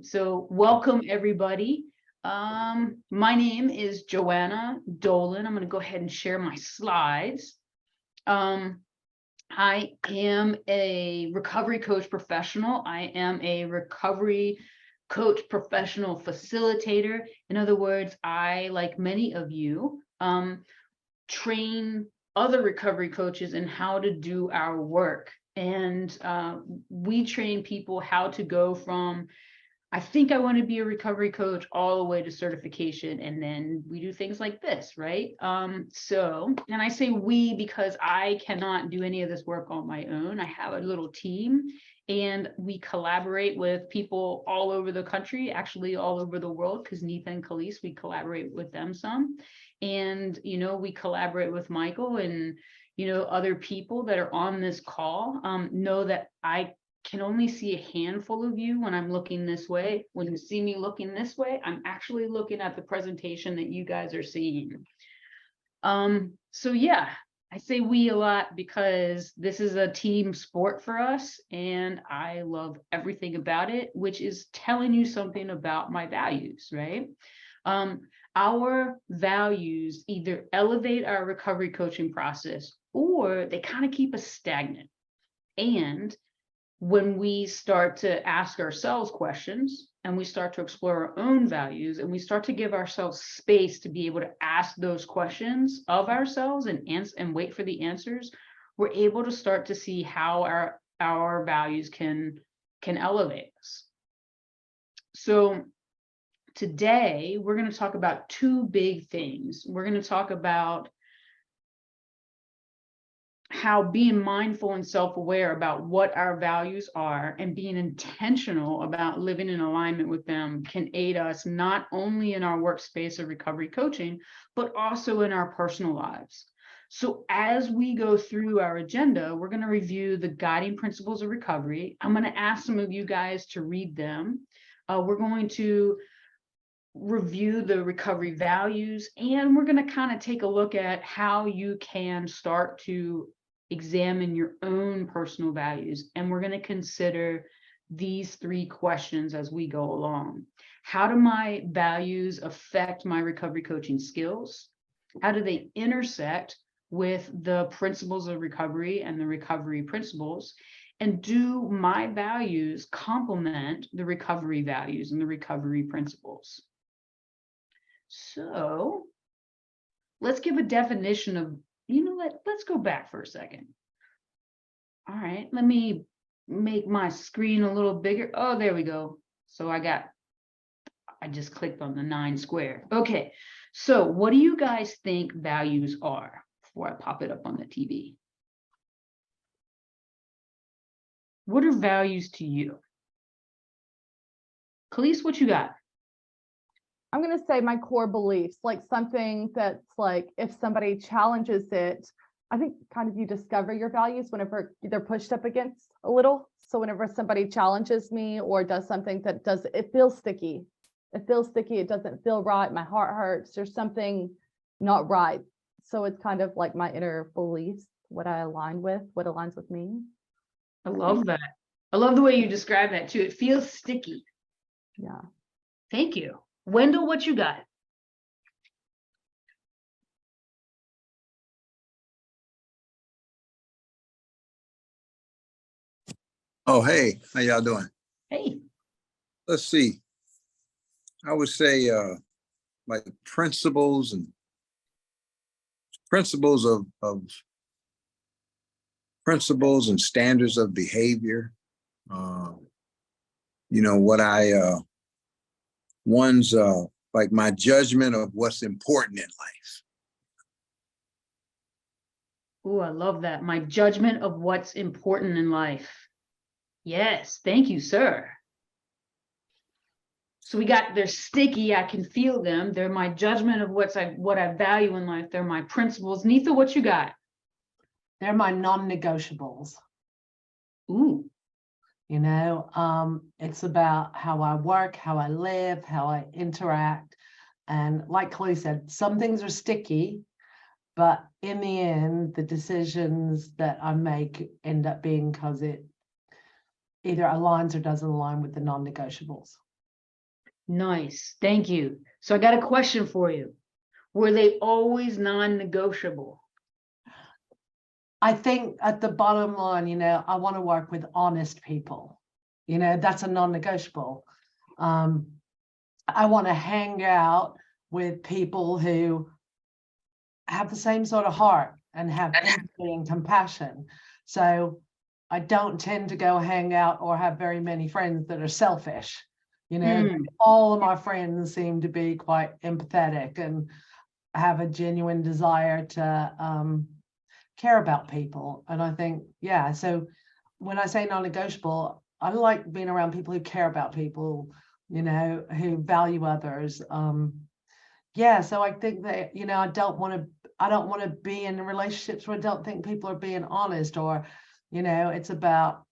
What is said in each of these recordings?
So welcome everybody. My name is Johanna Dolan. I'm going to go ahead and share my slides. I am a recovery coach professional. I am a recovery coach professional facilitator. In other words, I, like many of you, train other recovery coaches in how to do our work. And we train people how to go from, I think I want to be a recovery coach, all the way to certification. And then we do things like this, right? And I say we because I cannot do any of this work on my own. I have a little team and we collaborate with people all over the country, actually all over the world, because Neetha and Khalees, we collaborate with them some. And, we collaborate with Michael and, other people that are on this call. Know that I can only see a handful of you when I'm looking this way. When you see me looking this way, I'm actually looking at the presentation that you guys are seeing. So yeah, I say we a lot because this is a team sport for us and I love everything about it, which is telling you something about my values, right? Our values either elevate our recovery coaching process or they kind of keep us stagnant. And when we start to ask ourselves questions and we start to explore our own values and we start to give ourselves space to be able to ask those questions of ourselves and wait for the answers, we're able to start to see how our values can elevate us. So today we're going to talk about two big things. We're going to talk about how being mindful and self-aware about what our values are and being intentional about living in alignment with them can aid us not only in our workspace of recovery coaching, but also in our personal lives. So as we go through our agenda, we're going to review the guiding principles of recovery. I'm going to ask some of you guys to read them. We're going to review the recovery values, and we're going to kind of take a look at how you can start to examine your own personal values. And we're going to consider these three questions as we go along. How do my values affect my recovery coaching skills? How do they intersect with the principles of recovery and the recovery principles? And do my values complement the recovery values and the recovery principles? So let's give a definition of, let's go back for a second. All right, let me make my screen a little bigger. Oh, there we go. So I just clicked on the 9 square. Okay, so what do you guys think values are before I pop it up on the TV? What are values to you? Khalees, what you got? I'm going to say my core beliefs, like something that's like, if somebody challenges it, I think kind of you discover your values whenever they're pushed up against a little. So whenever somebody challenges me or does something that it feels sticky. It feels sticky. It doesn't feel right. My heart hurts. There's something not right. So it's kind of like my inner beliefs, what I align with, what aligns with me. I love that. I love the way you describe that too. It feels sticky. Yeah. Thank you. Wendell, what you got? Oh, hey, how y'all doing? Hey. Let's see. I would say like principles and standards of behavior. One's like my judgment of what's important in life. Oh, I love that. My judgment of what's important in life. Yes, thank you, sir. So they're sticky. I can feel them. They're my judgment of what I value in life. They're my principles. Neetha, what you got? They're my non-negotiables. Ooh. It's about how I work, how I live, how I interact. And like Chloe said, some things are sticky, but in the end, the decisions that I make end up being because it either aligns or doesn't align with the non-negotiables. Nice. Thank you. So I got a question for you. Were they always non-negotiable? I think at the bottom line, you know, I want to work with honest people. You know, that's a non-negotiable. I want to hang out with people who have the same sort of heart and have empathy and compassion. So I don't tend to go hang out or have very many friends that are selfish. You know, all of my friends seem to be quite empathetic and have a genuine desire to care about people. And I think, yeah, so when I say non-negotiable, I like being around people who care about people, you know, who value others. Yeah, so I think that, you know, I don't want to be in relationships where I don't think people are being honest, or, you know, it's about,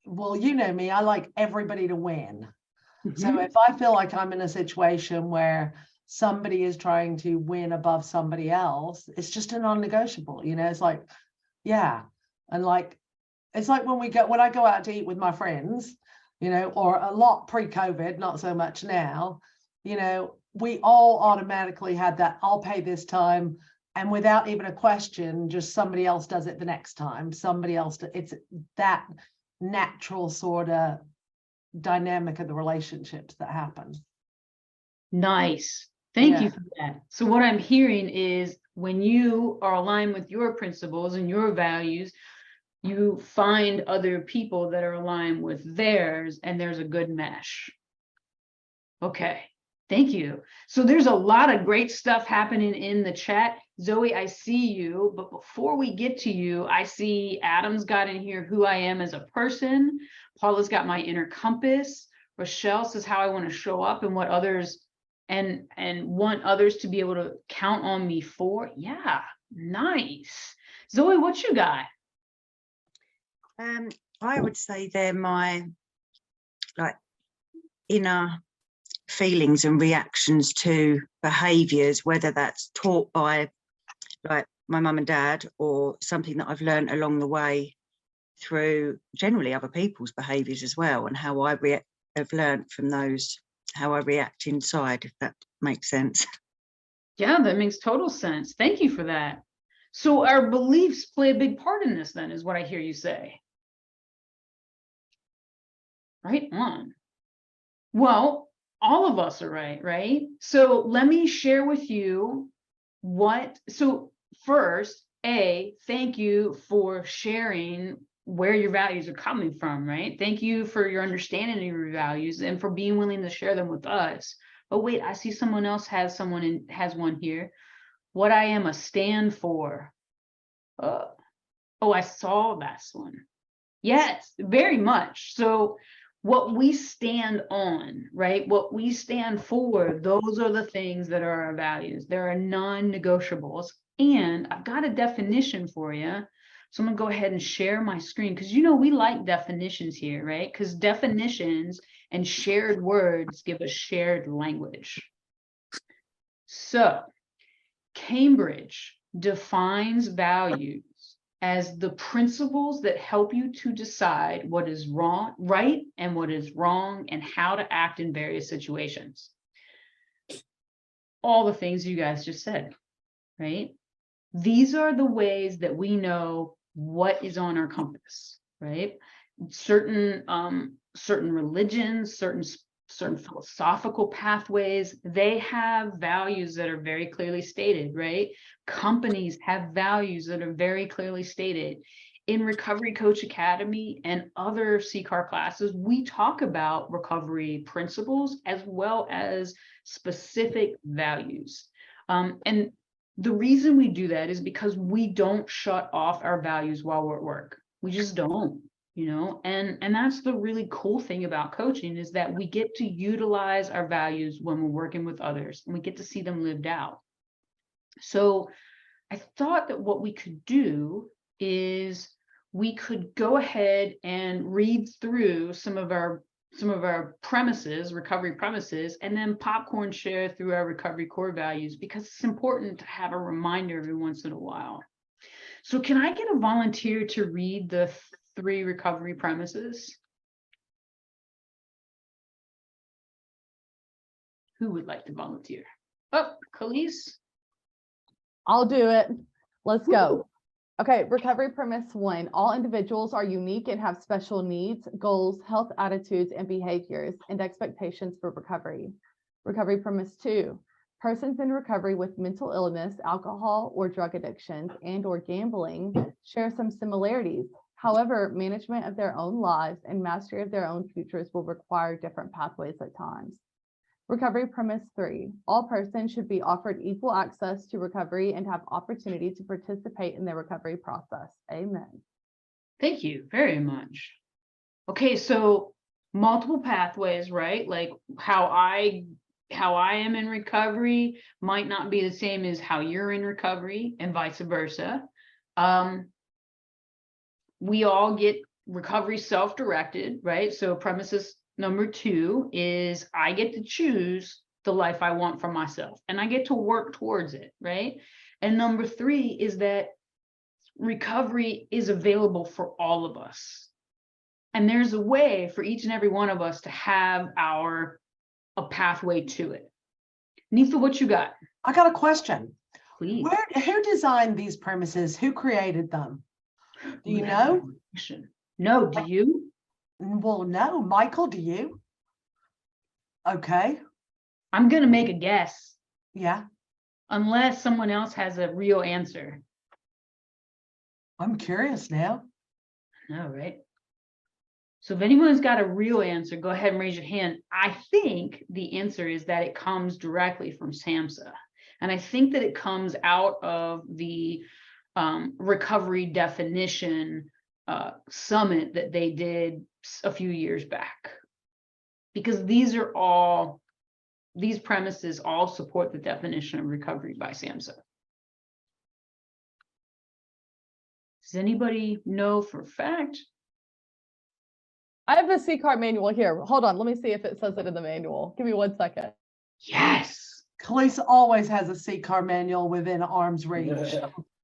well, you know me, I like everybody to win. So if I feel like I'm in a situation where somebody is trying to win above somebody else, it's just a non-negotiable, you know, it's like, yeah. And like, it's like when I go out to eat with my friends, you know, or a lot pre-COVID, not so much now, you know, we all automatically had that, I'll pay this time. And without even a question, just somebody else does it the next time. Somebody else, it's that natural sort of dynamic of the relationships that happen. Nice. Thank you Yeah. for that. So what I'm hearing is when you are aligned with your principles and your values, you find other people that are aligned with theirs, and there's a good mesh. Okay. Thank you. So there's a lot of great stuff happening in the chat. Zoe, I see you, but before we get to you, I see Adam's got in here who I am as a person. Paula's got my inner compass. Rochelle says how I want to show up and what others and want others to be able to count on me for. Yeah, nice. Zoe, what you got? I would say they're my like inner feelings and reactions to behaviors, whether that's taught by like my mum and dad or something that I've learned along the way through generally other people's behaviors as well, and how I have learned from those, how I react inside, if that makes sense. Yeah, that makes total sense. Thank you for that. So our beliefs play a big part in this then, is what I hear you say. Right on. Well, all of us are right? So let me share with you so first, thank you for sharing where your values are coming from, right? Thank you for your understanding of your values and for being willing to share them with us. Oh, wait, I see someone else has one here. What I am a stand for. Oh, I saw that one. Yes, very much. So what we stand on, right? What we stand for, those are the things that are our values. There are non-negotiables. And I've got a definition for you. So I'm gonna go ahead and share my screen because you know we like definitions here, right? Because definitions and shared words give us shared language. So Cambridge defines values as the principles that help you to decide what is wrong, right, and what is wrong, and how to act in various situations. All the things you guys just said, right? These are the ways that we know what is on our compass, right? Certain religions, certain philosophical pathways, they have values that are very clearly stated, right? Companies have values that are very clearly stated. In Recovery Coach Academy and other CCAR classes, we talk about recovery principles as well as specific values. And the reason we do that is because we don't shut off our values while we're at work. We just don't. You know, and that's the really cool thing about coaching, is that we get to utilize our values when we're working with others and we get to see them lived out. So I thought that what we could do is we could go ahead and read through some of our premises, recovery premises, and then popcorn share through our recovery core values, because it's important to have a reminder every once in a while. So can I get a volunteer to read the 3 recovery premises? Who would like to volunteer? Oh, Khalees. I'll do it. Let's go. Okay, recovery premise 1. All individuals are unique and have special needs, goals, health attitudes, and behaviors, and expectations for recovery. Recovery premise 2. Persons in recovery with mental illness, alcohol or drug addictions, and/or gambling share some similarities. However, management of their own lives and mastery of their own futures will require different pathways at times. Recovery premise 3. All persons should be offered equal access to recovery and have opportunity to participate in the recovery process. Amen. Thank you very much. Okay, so multiple pathways, right? Like how I am in recovery might not be the same as how you're in recovery, and vice versa. We all get recovery self-directed, right? So premises number 2 is I get to choose the life I want for myself, and I get to work towards it, right? And number 3 is that recovery is available for all of us. And there's a way for each and every one of us to have a pathway to it. Nisa, what you got? I got a question. Please. Who designed these premises? Who created them? Do you know? No, do you? Well, no. Michael, do you? Okay. I'm gonna make a guess, Yeah. unless someone else has a real answer. I'm curious now. All right. So if anyone's got a real answer, go ahead and raise your hand. I think the answer is that it comes directly from SAMHSA. And I think that it comes out of the recovery definition summit that they did a few years back. Because these premises all support the definition of recovery by SAMHSA. Does anybody know for a fact? I have the C-card manual here. Hold on. Let me see if it says it in the manual. Give me 1 second. Yes. Khalees always has a CCAR manual within arm's reach.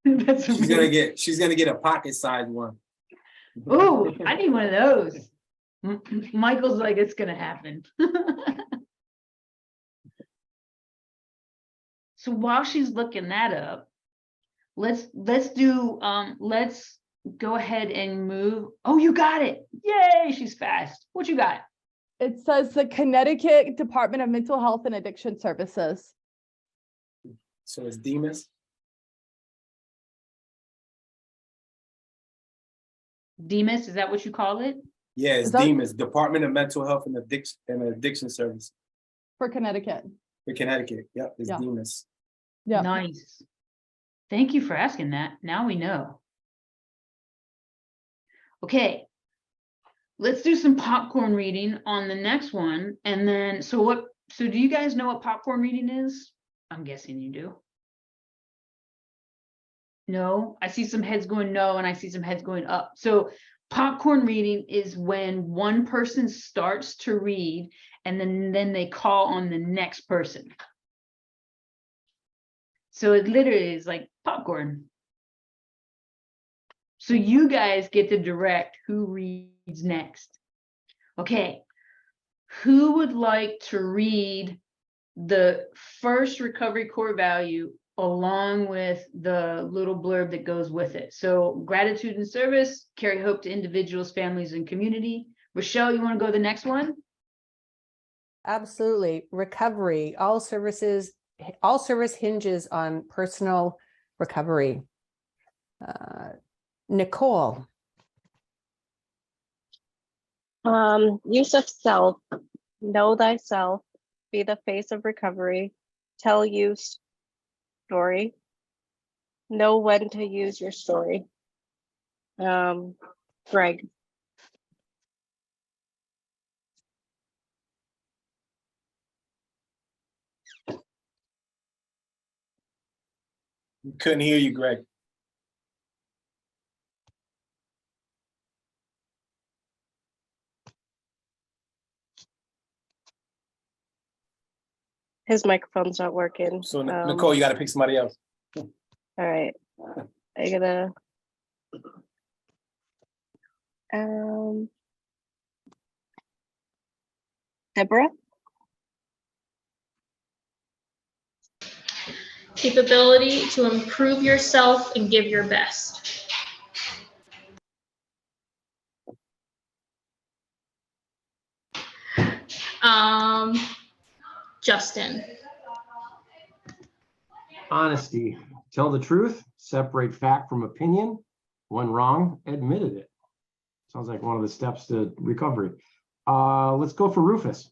That's She's gonna get a pocket-sized one. Oh, I need one of those. Michael's like, it's gonna happen. So while she's looking that up, let's go ahead and move. Oh, you got it. Yay, she's fast. What you got? It says the Connecticut Department of Mental Health and Addiction Services. So it's Demas. Demas, is that what you call it? Yeah, it's Is that- Demas, Department of Mental Health and Addiction Service For Connecticut. for Connecticut. Yep, it's Yeah. Demas. Yeah. Nice. Thank you for asking that. Now we know. Okay. Let's do some popcorn reading on the next one. And then, so do you guys know what popcorn reading is? I'm guessing you do. No, I see some heads going no, and I see some heads going up. So popcorn reading is when one person starts to read and then they call on the next person. So it literally is like popcorn. So you guys get to direct who reads next. Okay, who would like to read the first recovery core value along with the little blurb that goes with it? So gratitude and service, carry hope to individuals, families, and community. Rochelle, you want to go to the next one? Absolutely. Recovery. All service hinges on personal recovery. Nicole. Use of self, know thyself, be the face of recovery, tell you story, know when to use your story. Greg. Couldn't hear you, Greg. His microphone's not working. So Nicole, you got to pick somebody else. All right. I gotta. Deborah. capability to improve yourself and give your best. Justin. Honesty, tell the truth, separate fact from opinion. When wrong, admitted it. Sounds like one of the steps to recovery. Let's go for Rufus.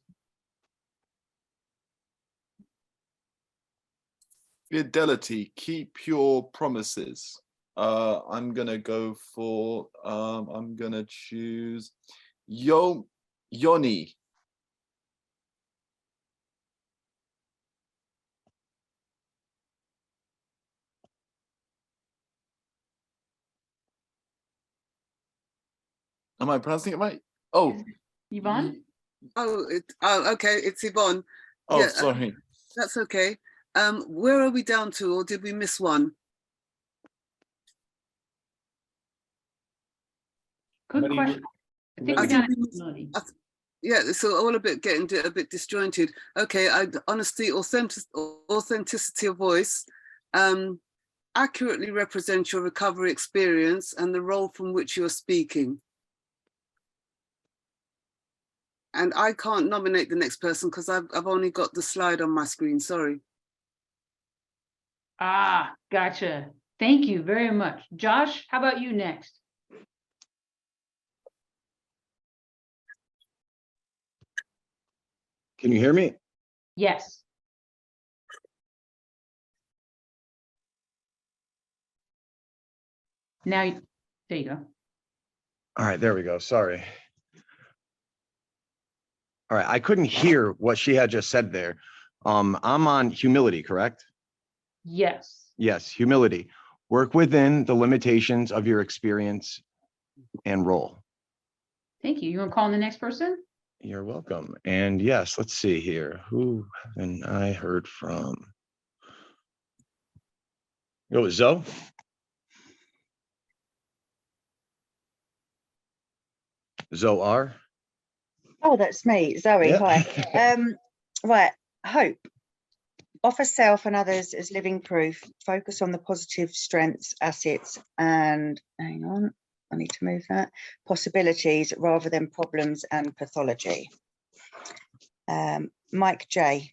Fidelity, keep your promises. I'm gonna go for I'm gonna choose Yoni. Am I pronouncing it right? Oh, Yvonne? Oh, okay, it's Yvonne. oh, Yeah, sorry. that's okay. Where are we down to, or did we miss one? Good But he question. I think I we're think down we to missed- humility. Yeah, so all a bit getting a bit disjointed. Okay, honesty, authenticity of voice, accurately represent your recovery experience and the role from which you are speaking. And I can't nominate the next person because I've only got the slide on my screen, sorry. Ah, gotcha. Thank you very much. Josh, how about you next? Can you hear me? Yes. Now, there you go. All right, there we go. Sorry. All right, I couldn't hear what she had just said there. I'm on humility, correct? Yes. Yes, humility. Work within the limitations of your experience and role. Thank you. You want to call on the next person? You're welcome. And yes, let's see here. Who haven't I heard from? Go with Zoe. Zoe R. Oh, that's me, Zoe. Yeah. Hi. Right. Hope. Offer self and others as living proof. Focus on the positive strengths, assets, and hang on, I need to move that. Possibilities rather than problems and pathology. Mike J.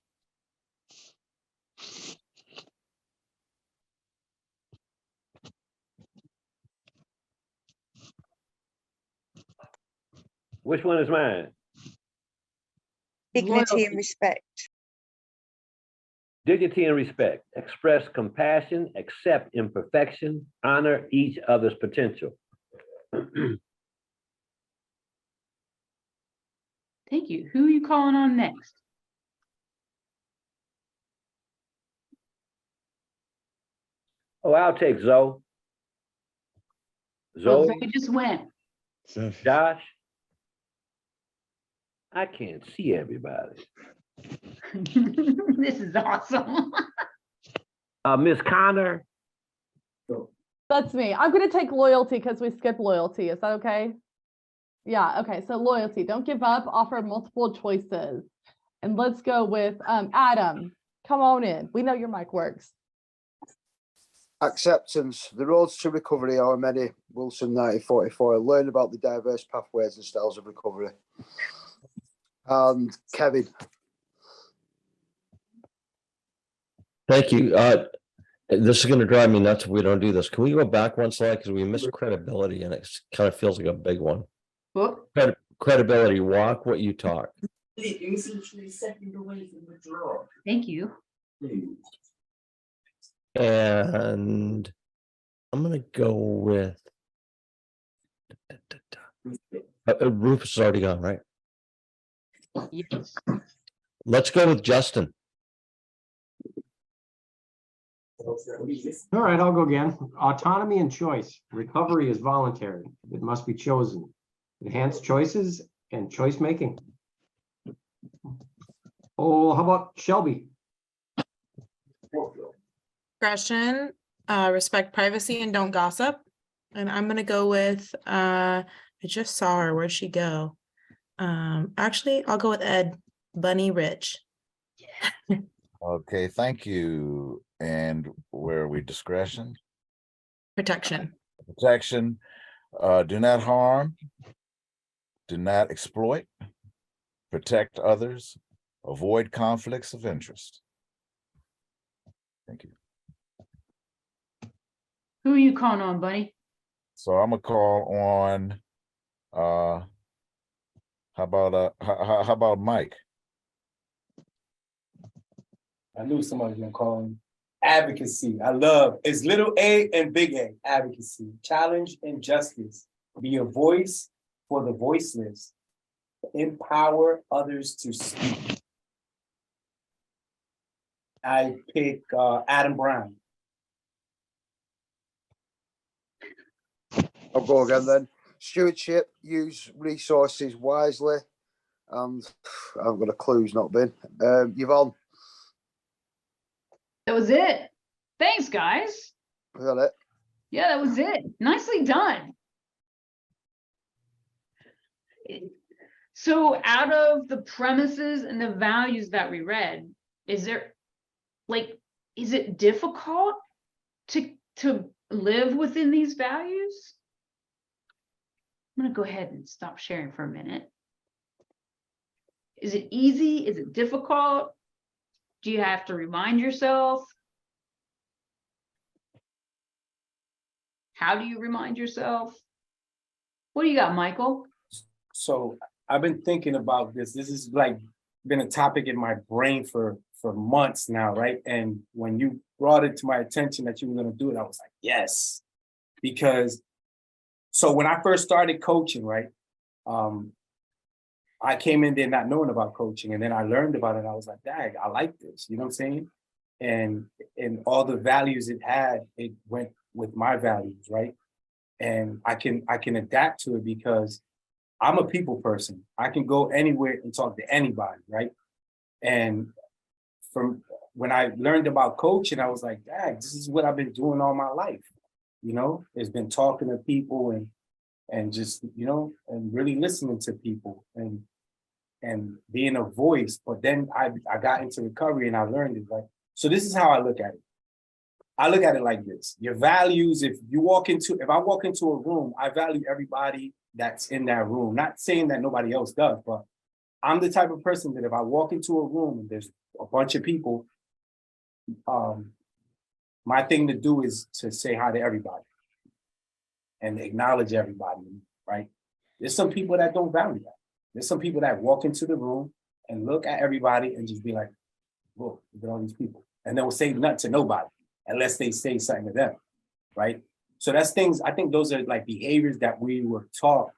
Which one is mine? Dignity Loyalty. and respect. Dignity and respect. Express compassion, accept imperfection, honor each other's potential. Thank you. Who are you calling on next? Oh, I'll take Zoe. Oh, Zoe, Zoe just went. Josh. I can't see everybody. This is awesome. Miss Connor. That's me. I'm going to take loyalty because we skipped loyalty. Is that okay? Yeah. Okay. So loyalty, don't give up, offer multiple choices. And let's go with Adam. Come on in. We know your mic works. Acceptance. The roads to recovery are many. Wilson 1944. Learn about the diverse pathways and styles of recovery. And Kevin. Thank you. This is going to drive me nuts if we don't do this. Can we go back one slide? Because we missed credibility and it kind of feels like a big one. What? Credibility, walk what you talk. Thank you. And I'm going to go with Rufus is already gone, right? Yes. Let's go with Justin. All right, I'll go again. Autonomy and choice. Recovery is voluntary. It must be chosen. Enhanced choices and choice making. Oh, how about Shelby? Discretion, respect privacy and don't gossip. And I'm gonna go with I just saw her. Where'd she go? Actually, I'll go with Ed. Bunny Rich. Okay, thank you. And where are we? Discretion, Protection. protection, do not harm, do not exploit, protect others, avoid conflicts of interest. Thank you. Who are you calling on, buddy? So I'm gonna call on, how about Mike? I knew somebody was gonna call him. Advocacy. I love it's little A and big A. Advocacy. Challenge injustice. Be a voice for the voiceless. Empower others to speak. I pick Adam Brown. I'll go again then. Stewardship, use resources wisely. And I've got a clue's not been. Yvonne. That was it. Thanks, guys. Is that it? Yeah, that was it. Nicely done. So out of the premises and the values that we read, is it difficult to live within these values? I'm gonna go ahead and stop sharing for a minute. Is it easy? Is it difficult? Do you have to remind yourself? How do you remind yourself? What do you got, Michael? So I've been thinking about this. This has like been a topic in my brain for months now, right? And when you brought it to my attention that you were going to do it, I was like, yes, because so when I first started coaching, right, I came in there not knowing about coaching, and then I learned about it. I was like, dang, I like this. You know what I'm saying? And all the values it had, it went with my values, right? And I can adapt to it because I'm a people person. I can go anywhere and talk to anybody, right? And from when I learned about coaching, I was like, dang, this is what I've been doing all my life. You know, it's been talking to people and just, you know, and really listening to people and being a voice. But then I got into recovery and I learned it. Like, so this is how I look at it. I look at it like this. Your values, if I walk into a room, I value everybody that's in that room. Not saying that nobody else does, but I'm the type of person that if I walk into a room and there's a bunch of people, my thing to do is to say hi to everybody and acknowledge everybody, right? There's some people that don't value that. There's some people that walk into the room and look at everybody and just be like, whoa, look at all these people. And they will say nothing to nobody unless they say something to them, right? So that's things, I think those are like behaviors that we were taught,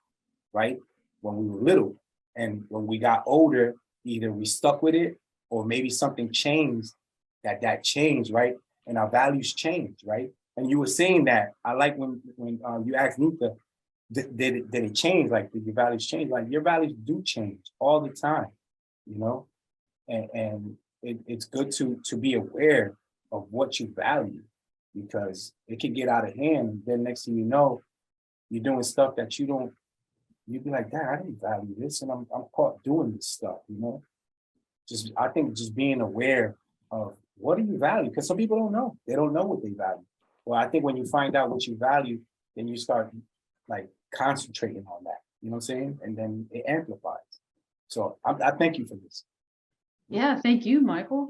right? When we were little. And when we got older, either we stuck with it or maybe something changed that changed, right? And our values changed, right? And you were saying that, I like when you asked Nita, did it change? Like, did your values change? Like, your values do change all the time, you know? And it's good to be aware of what you value, because it can get out of hand. And then next thing you know, you're doing stuff that you'd be like, damn, I didn't value this, and I'm caught doing this stuff, you know? I think just being aware of what do you value, because some people don't know. They don't know what they value. Well, I think when you find out what you value, then you start like concentrating on that, you know what I'm saying? And then it amplifies. So I thank you for this. Yeah, thank you, Michael.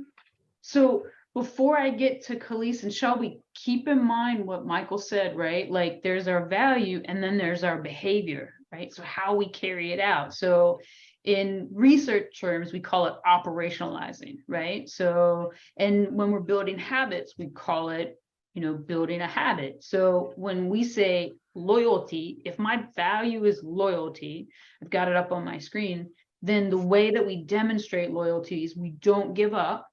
So before I get to Khalees and Shelby, keep in mind what Michael said, right? Like, there's our value and then there's our behavior, right? So how we carry it out. So in research terms, we call it operationalizing, right? So, and when we're building habits, we call it, you know, building a habit. So when we say loyalty, if my value is loyalty, I've got it up on my screen, then the way that we demonstrate loyalty is we don't give up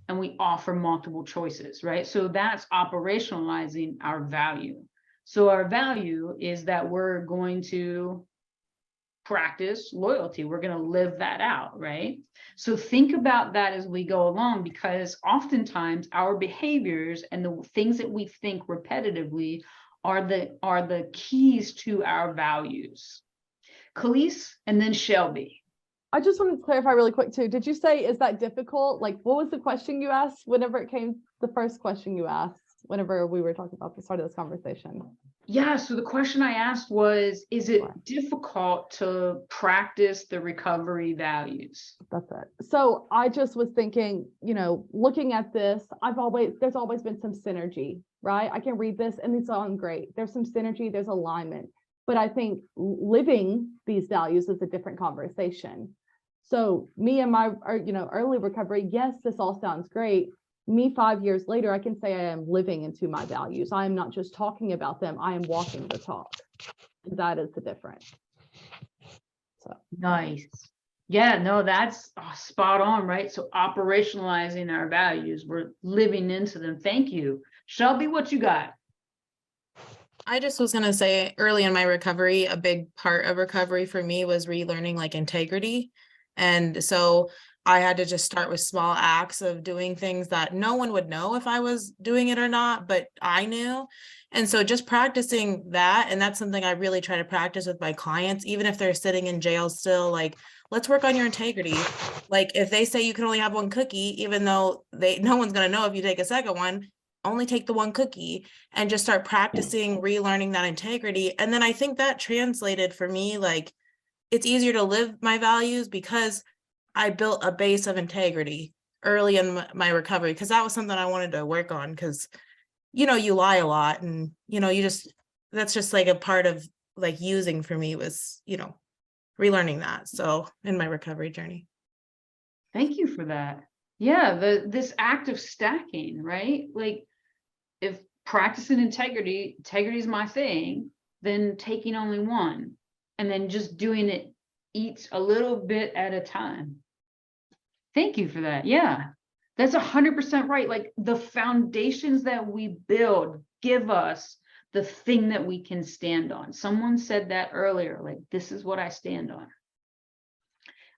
and we offer multiple choices, right? So that's operationalizing our value. So our value is that we're going to practice loyalty. We're going to live that out, right? So think about that as we go along, because oftentimes our behaviors and the things that we think repetitively are the keys to our values. Khalees and then Shelby. I just wanted to clarify really quick too. Did you say, is that difficult? Like, what was the question you asked whenever it came, the first question you asked, whenever we were talking about the start of this conversation? Yeah, so the question I asked was, is it difficult to practice the recovery values? That's it. So I just was thinking, you know, looking at this, there's always been some synergy, right? I can read this and it's all great. There's some synergy, there's alignment, but I think living these values is a different conversation. So me and my, you know, early recovery, yes, this all sounds great. Me 5 years later, I can say I am living into my values. I am not just talking about them, I am walking the talk. That is the difference. So nice. Yeah, no, that's spot on, right? So operationalizing our values, we're living into them. Thank you. Shelby, what you got? I just was going to say early in my recovery, a big part of recovery for me was relearning like integrity. And so I had to just start with small acts of doing things that no one would know if I was doing it or not, but I knew. And so just practicing that, and that's something I really try to practice with my clients, even if they're sitting in jail still, like, let's work on your integrity. Like if they say you can only have one cookie, even though no one's going to know if you take a second one, only take the one cookie, and just start practicing relearning that integrity. And then I think that translated for me, like, it's easier to live my values because I built a base of integrity early in my recovery, because that was something I wanted to work on, because, you know, you lie a lot and, you know, that's just like a part of like using for me was, you know, relearning that. So in my recovery journey. Thank you for that. Yeah, this act of stacking, right? Like if practicing integrity is my thing, then taking only one and then just doing it each a little bit at a time. Thank you for that. Yeah, that's 100% right. Like the foundations that we build give us the thing that we can stand on. Someone said that earlier, like, this is what I stand on.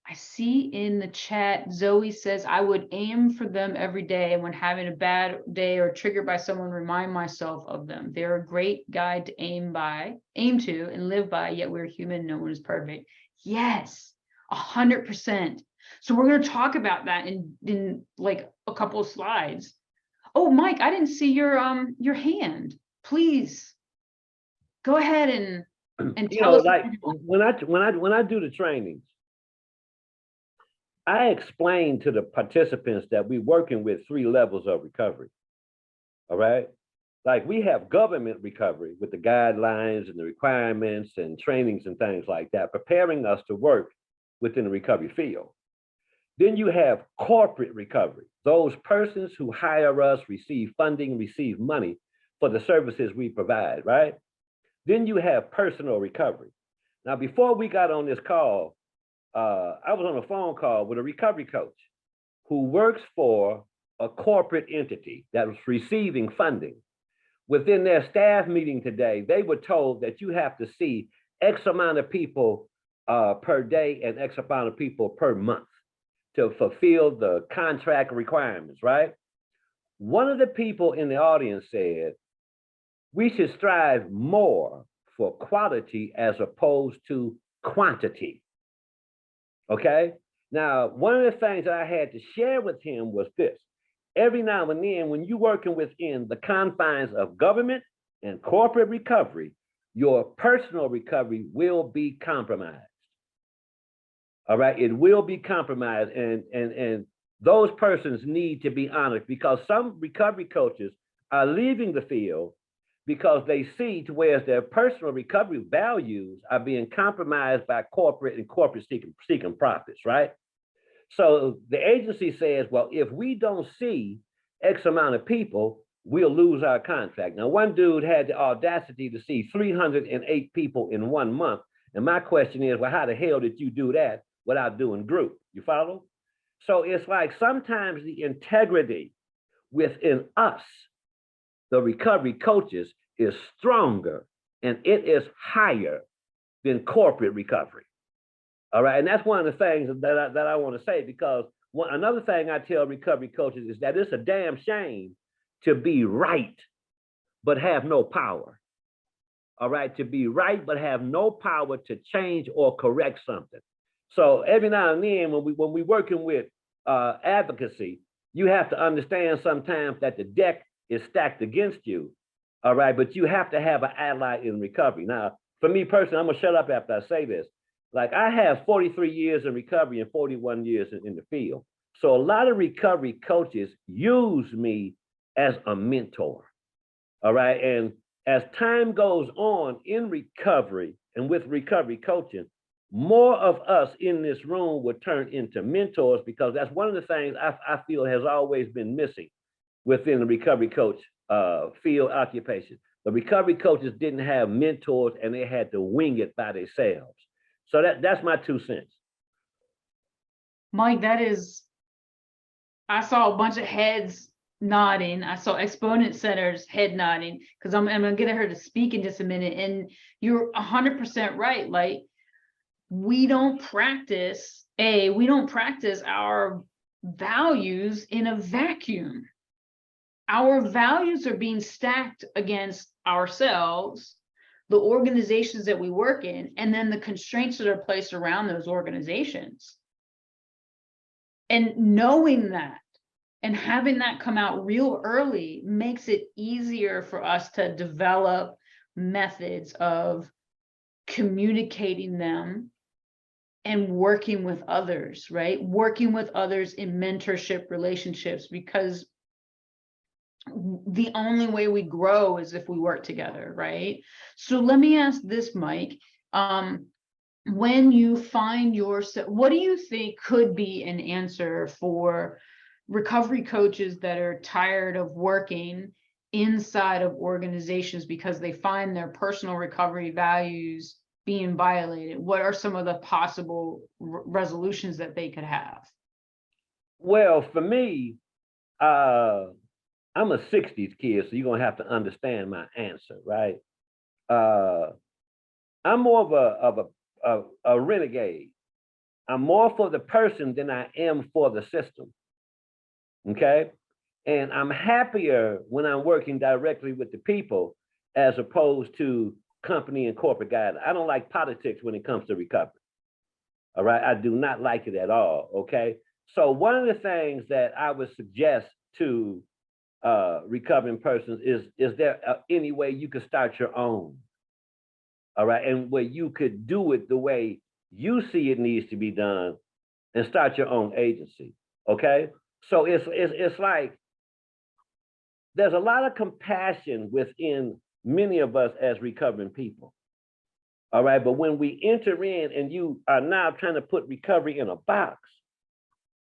I see in the chat, Zoe says, I would aim for them every day. When having a bad day or triggered by someone, remind myself of them. They're a great guide to aim to and live by, yet we're human, no one is perfect. Yes, 100%. So we're going to talk about that in like a couple of slides. Oh, Mike, I didn't see your hand. Please go ahead and you tell know, us. like when I do the trainings, I explain to the participants that we're working with 3 levels of recovery. All right. Like we have government recovery with the guidelines and the requirements and trainings and things like that, preparing us to work within the recovery field. Then you have corporate recovery. Those persons who hire us, receive funding, receive money for the services we provide, right? Then you have personal recovery. Now, before we got on this call, I was on a phone call with a recovery coach who works for a corporate entity that was receiving funding. Within their staff meeting today, they were told that you have to see X amount of people per day and X amount of people per month to fulfill the contract requirements, right? One of the people in the audience said, we should strive more for quality as opposed to quantity. Okay. Now, one of the things that I had to share with him was this. Every now and then, when you're working within the confines of government and corporate recovery, your personal recovery will be compromised. All right. It will be compromised. And those persons need to be honored, because some recovery coaches are leaving the field because they see to where their personal recovery values are being compromised by corporate seeking profits, right? So the agency says, well, if we don't see X amount of people, we'll lose our contract. Now, one dude had the audacity to see 308 people in 1 month. And my question is, well, how the hell did you do that without doing group? You follow? So it's like sometimes the integrity within us, the recovery coaches, is stronger and it is higher than corporate recovery. All right. And that's one of the things that I want to say, because another thing I tell recovery coaches is that it's a damn shame to be right, but have no power. All right. To be right, but have no power to change or correct something. So every now and then when we working with advocacy, you have to understand sometimes that the deck is stacked against you. All right, but you have to have an ally in recovery. Now, for me personally, I'm gonna shut up after I say this. Like, I have 43 years in recovery and 41 years in the field. So a lot of recovery coaches use me as a mentor. All right. And as time goes on in recovery and with recovery coaching, more of us in this room would turn into mentors, because that's one of the things I feel has always been missing within the recovery coach field occupation. The recovery coaches didn't have mentors and they had to wing it by themselves. So that's my 2 cents. Mike, I saw a bunch of heads nodding. I saw Exponent Center's head nodding, because I'm gonna get her to speak in just a minute. And you're 100% right. Like, we don't practice our values in a vacuum. Our values are being stacked against ourselves, the organizations that we work in, and then the constraints that are placed around those organizations. And knowing that and having that come out real early makes it easier for us to develop methods of communicating them and working with others, right? Working with others in mentorship relationships, because the only way we grow is if we work together, right? So let me ask this, Mike. When you find yourself, what do you think could be an answer for recovery coaches that are tired of working inside of organizations because they find their personal recovery values being violated? What are some of the possible resolutions that they could have? Well, for me, I'm a 60s kid, so you're gonna have to understand my answer, right? I'm more of a renegade. I'm more for the person than I am for the system. Okay. And I'm happier when I'm working directly with the people as opposed to company and corporate guidelines. I don't like politics when it comes to recovery. All right. I do not like it at all. Okay. So one of the things that I would suggest to recovering persons is there any way you could start your own? All right. And where you could do it the way you see it needs to be done and start your own agency. Okay. So it's like there's a lot of compassion within many of us as recovering people. All right. But when we enter in and you are now trying to put recovery in a box,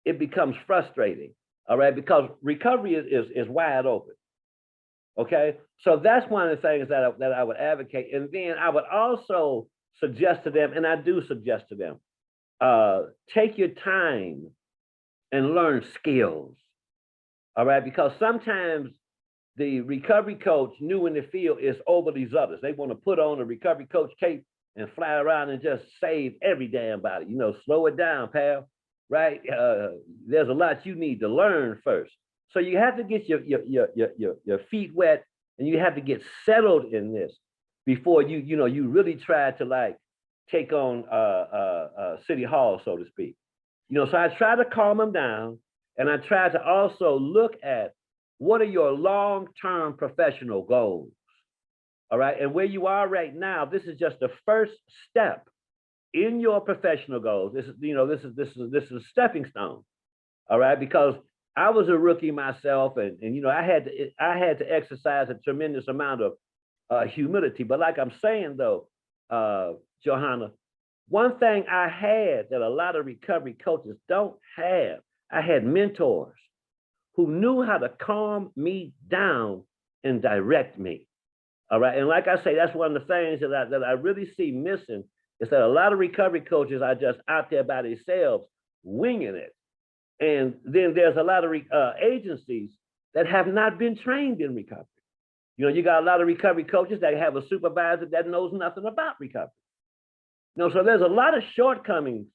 it becomes frustrating. All right. Because recovery is wide open. Okay. So that's one of the things that I would advocate. And then I would also suggest to them, and I do suggest to them, take your time and learn skills. All right. Because sometimes the recovery coach new in the field is over these others. They want to put on a recovery coach cape and fly around and just save every damn body. You know, slow it down, pal. Right? There's a lot you need to learn first. So you have to get your feet wet, and you have to get settled in this before you really try to like take on City Hall, so to speak. So I try to calm them down, and I try to also look at what are your long-term professional goals. All right. And where you are right now, this is just the first step in your professional goals. This is a stepping stone. All right. Because I was a rookie myself, and I had to exercise a tremendous amount of humility. But like I'm saying though, Johanna, one thing I had that a lot of recovery coaches don't have, I had mentors who knew how to calm me down and direct me. All right. And like I say, that's one of the things that I really see missing, is that a lot of recovery coaches are just out there by themselves winging it. And then there's a lot of agencies that have not been trained in recovery. You got a lot of recovery coaches that have a supervisor that knows nothing about recovery. So there's a lot of shortcomings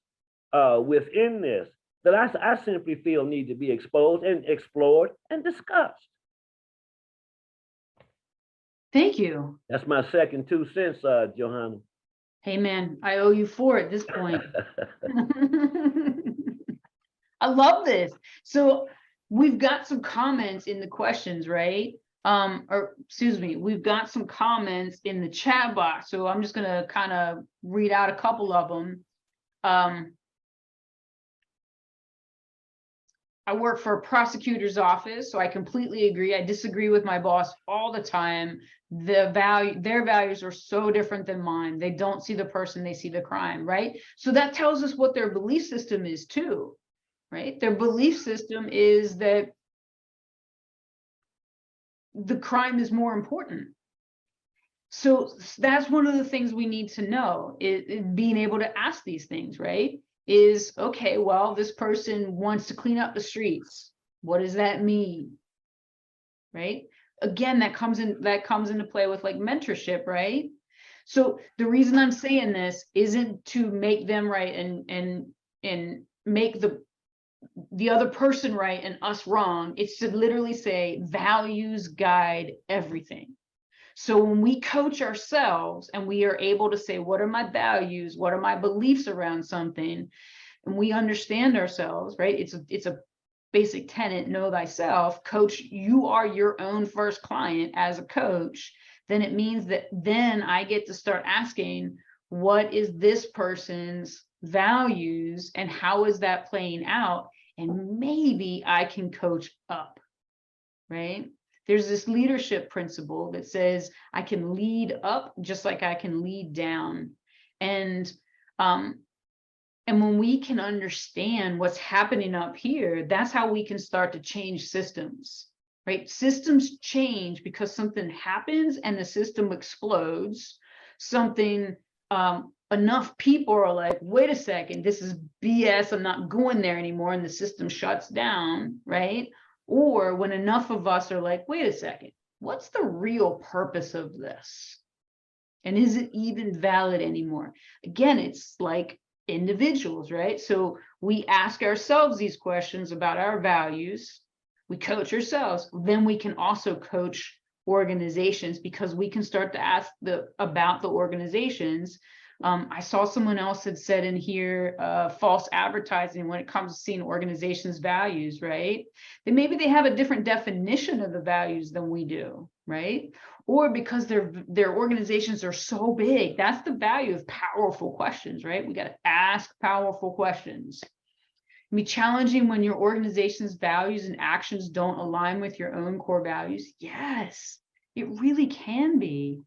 within this that I simply feel need to be exposed and explored and discussed. Thank you. That's my second 2 cents, Johanna. Hey, man, I owe you 4 at this point. I love this. So we've got some comments in the questions, right? Or excuse me, we've got some comments in the chat box. So I'm just gonna kind of read out a couple of them. I work for a prosecutor's office, so I completely agree. I disagree with my boss all the time. Their values are so different than mine. They don't see the person, they see the crime, right? So that tells us what their belief system is too, right? Their belief system is that the crime is more important. So that's one of the things we need to know, is being able to ask these things, right? Is, okay, well, this person wants to clean up the streets. What does that mean? Right? Again, that comes into play with like mentorship, right? So the reason I'm saying this isn't to make them right and make the other person right and us wrong. It's to literally say values guide everything. So when we coach ourselves and we are able to say, what are my values? What are my beliefs around something? And we understand ourselves, right? It's a basic tenet, know thyself. Coach, you are your own first client as a coach. Then it means that then I get to start asking, what is this person's values and how is that playing out? And maybe I can coach up, right? There's this leadership principle that says I can lead up just like I can lead down. And when we can understand what's happening up here, that's how we can start to change systems, right? Systems change because something happens and the system explodes. Something, enough people are like, wait a second, this is BS, I'm not going there anymore, and the system shuts down, right? Or when enough of us are like, wait a second, what's the real purpose of this? And is it even valid anymore? Again, it's like individuals, right? So we ask ourselves these questions about our values, we coach ourselves, then we can also coach organizations because we can start to ask about the organizations. I saw someone else had said in here, false advertising when it comes to seeing organizations' values, right? Then maybe they have a different definition of the values than we do, right? Or because their organizations are so big. That's the value of powerful questions, right? We got to ask powerful questions. It can be challenging when your organization's values and actions don't align with your own core values. Yes, it really can be.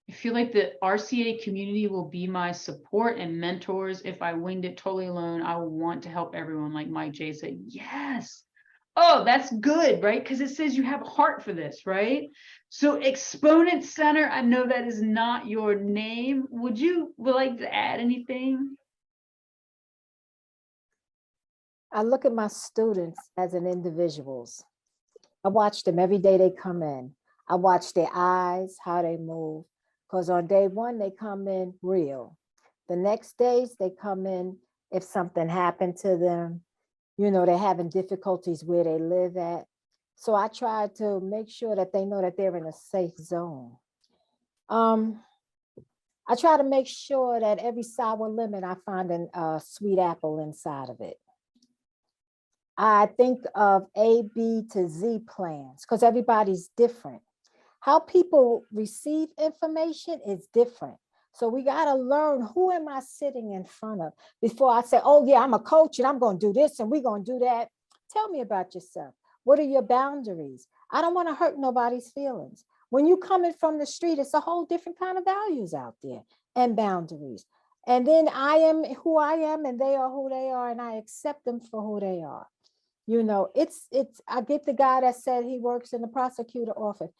I feel like the RCA community will be my support and mentors. If I winged it totally alone, I will want to help everyone, like Mike J said. Yes. Oh, that's good, right? Because it says you have a heart for this, right? So Exponent Center, I know that is not your name. Would like to add anything? I look at my students as an individuals. I watch them every day they come in. I watch their eyes, how they move. Because on day one, they come in real. The next days they come in, if something happened to them, you know, they're having difficulties where they live at. So I try to make sure that they know that they're in a safe zone. I try to make sure that every sour lemon, I find a sweet apple inside of it. I think of A, B to Z plans because everybody's different. How people receive information is different. So we got to learn, who am I sitting in front of before I say, oh yeah, I'm a coach and I'm going to do this and we're going to do that. Tell me about yourself. What are your boundaries? I don't want to hurt nobody's feelings. When you coming from the street, it's a whole different kind of values out there and boundaries. And then I am who I am and they are who they are and I accept them for who they are. You know, I get the guy that said he works in the prosecutor office.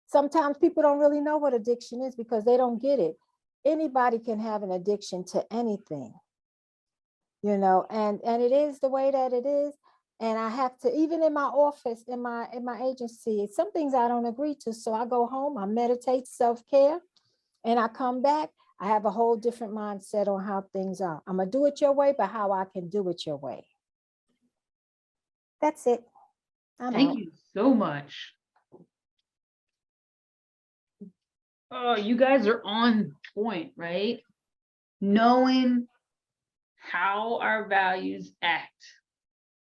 Sometimes people don't really know what addiction is because they don't get it. Anybody can have an addiction to anything, you know, and it is the way that it is. And I have to, even in my office, in my agency, some things I don't agree to. So I go home, I meditate, self-care, and I come back. I have a whole different mindset on how things are. I'm gonna do it your way, but how I can do it your way. That's it. Thank you so much. Oh, you guys are on point, right? Knowing how our values act,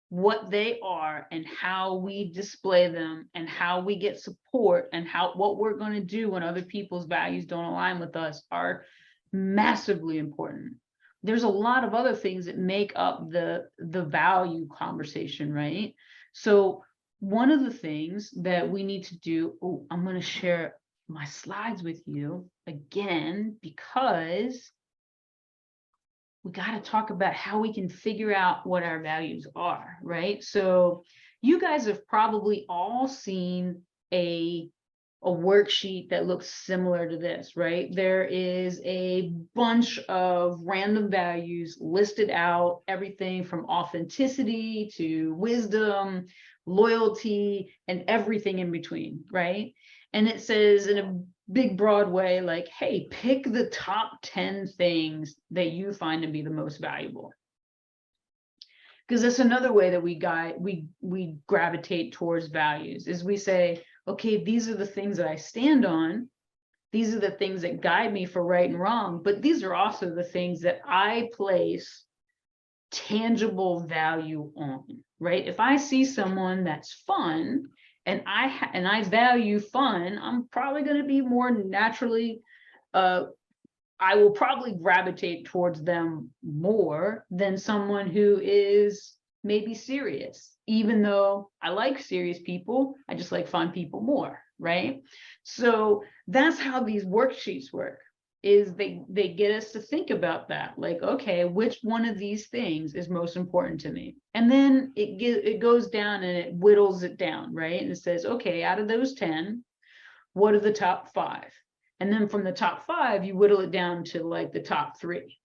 what they are, and how we display them, and how we get support, and what we're going to do when other people's values don't align with us are massively important. There's a lot of other things that make up the value conversation, right? So one of the things that we need to do, oh, I'm going to share my slides with you again, because we got to talk about how we can figure out what our values are, right? So you guys have probably all seen a worksheet that looks similar to this, right? There is a bunch of random values listed out, everything from authenticity to wisdom, loyalty, and everything in between, right? And it says in a big broad way, like, hey, pick the top 10 things that you find to be the most valuable. Because that's another way that we gravitate towards values, is we say, okay, these are the things that I stand on. These are the things that guide me for right and wrong, but these are also the things that I place tangible value on, right? If I see someone that's fun and I value fun, I'm probably going to be more naturally, I will probably gravitate towards them more than someone who is maybe serious. Even though I like serious people, I just like fun people more, right? So that's how these worksheets work, is they get us to think about that. Like, okay, which one of these things is most important to me? And then it goes down and it whittles it down, right? And it says, okay, out of those 10, what are the top 5? And then from the top 5, you whittle it down to like the top 3.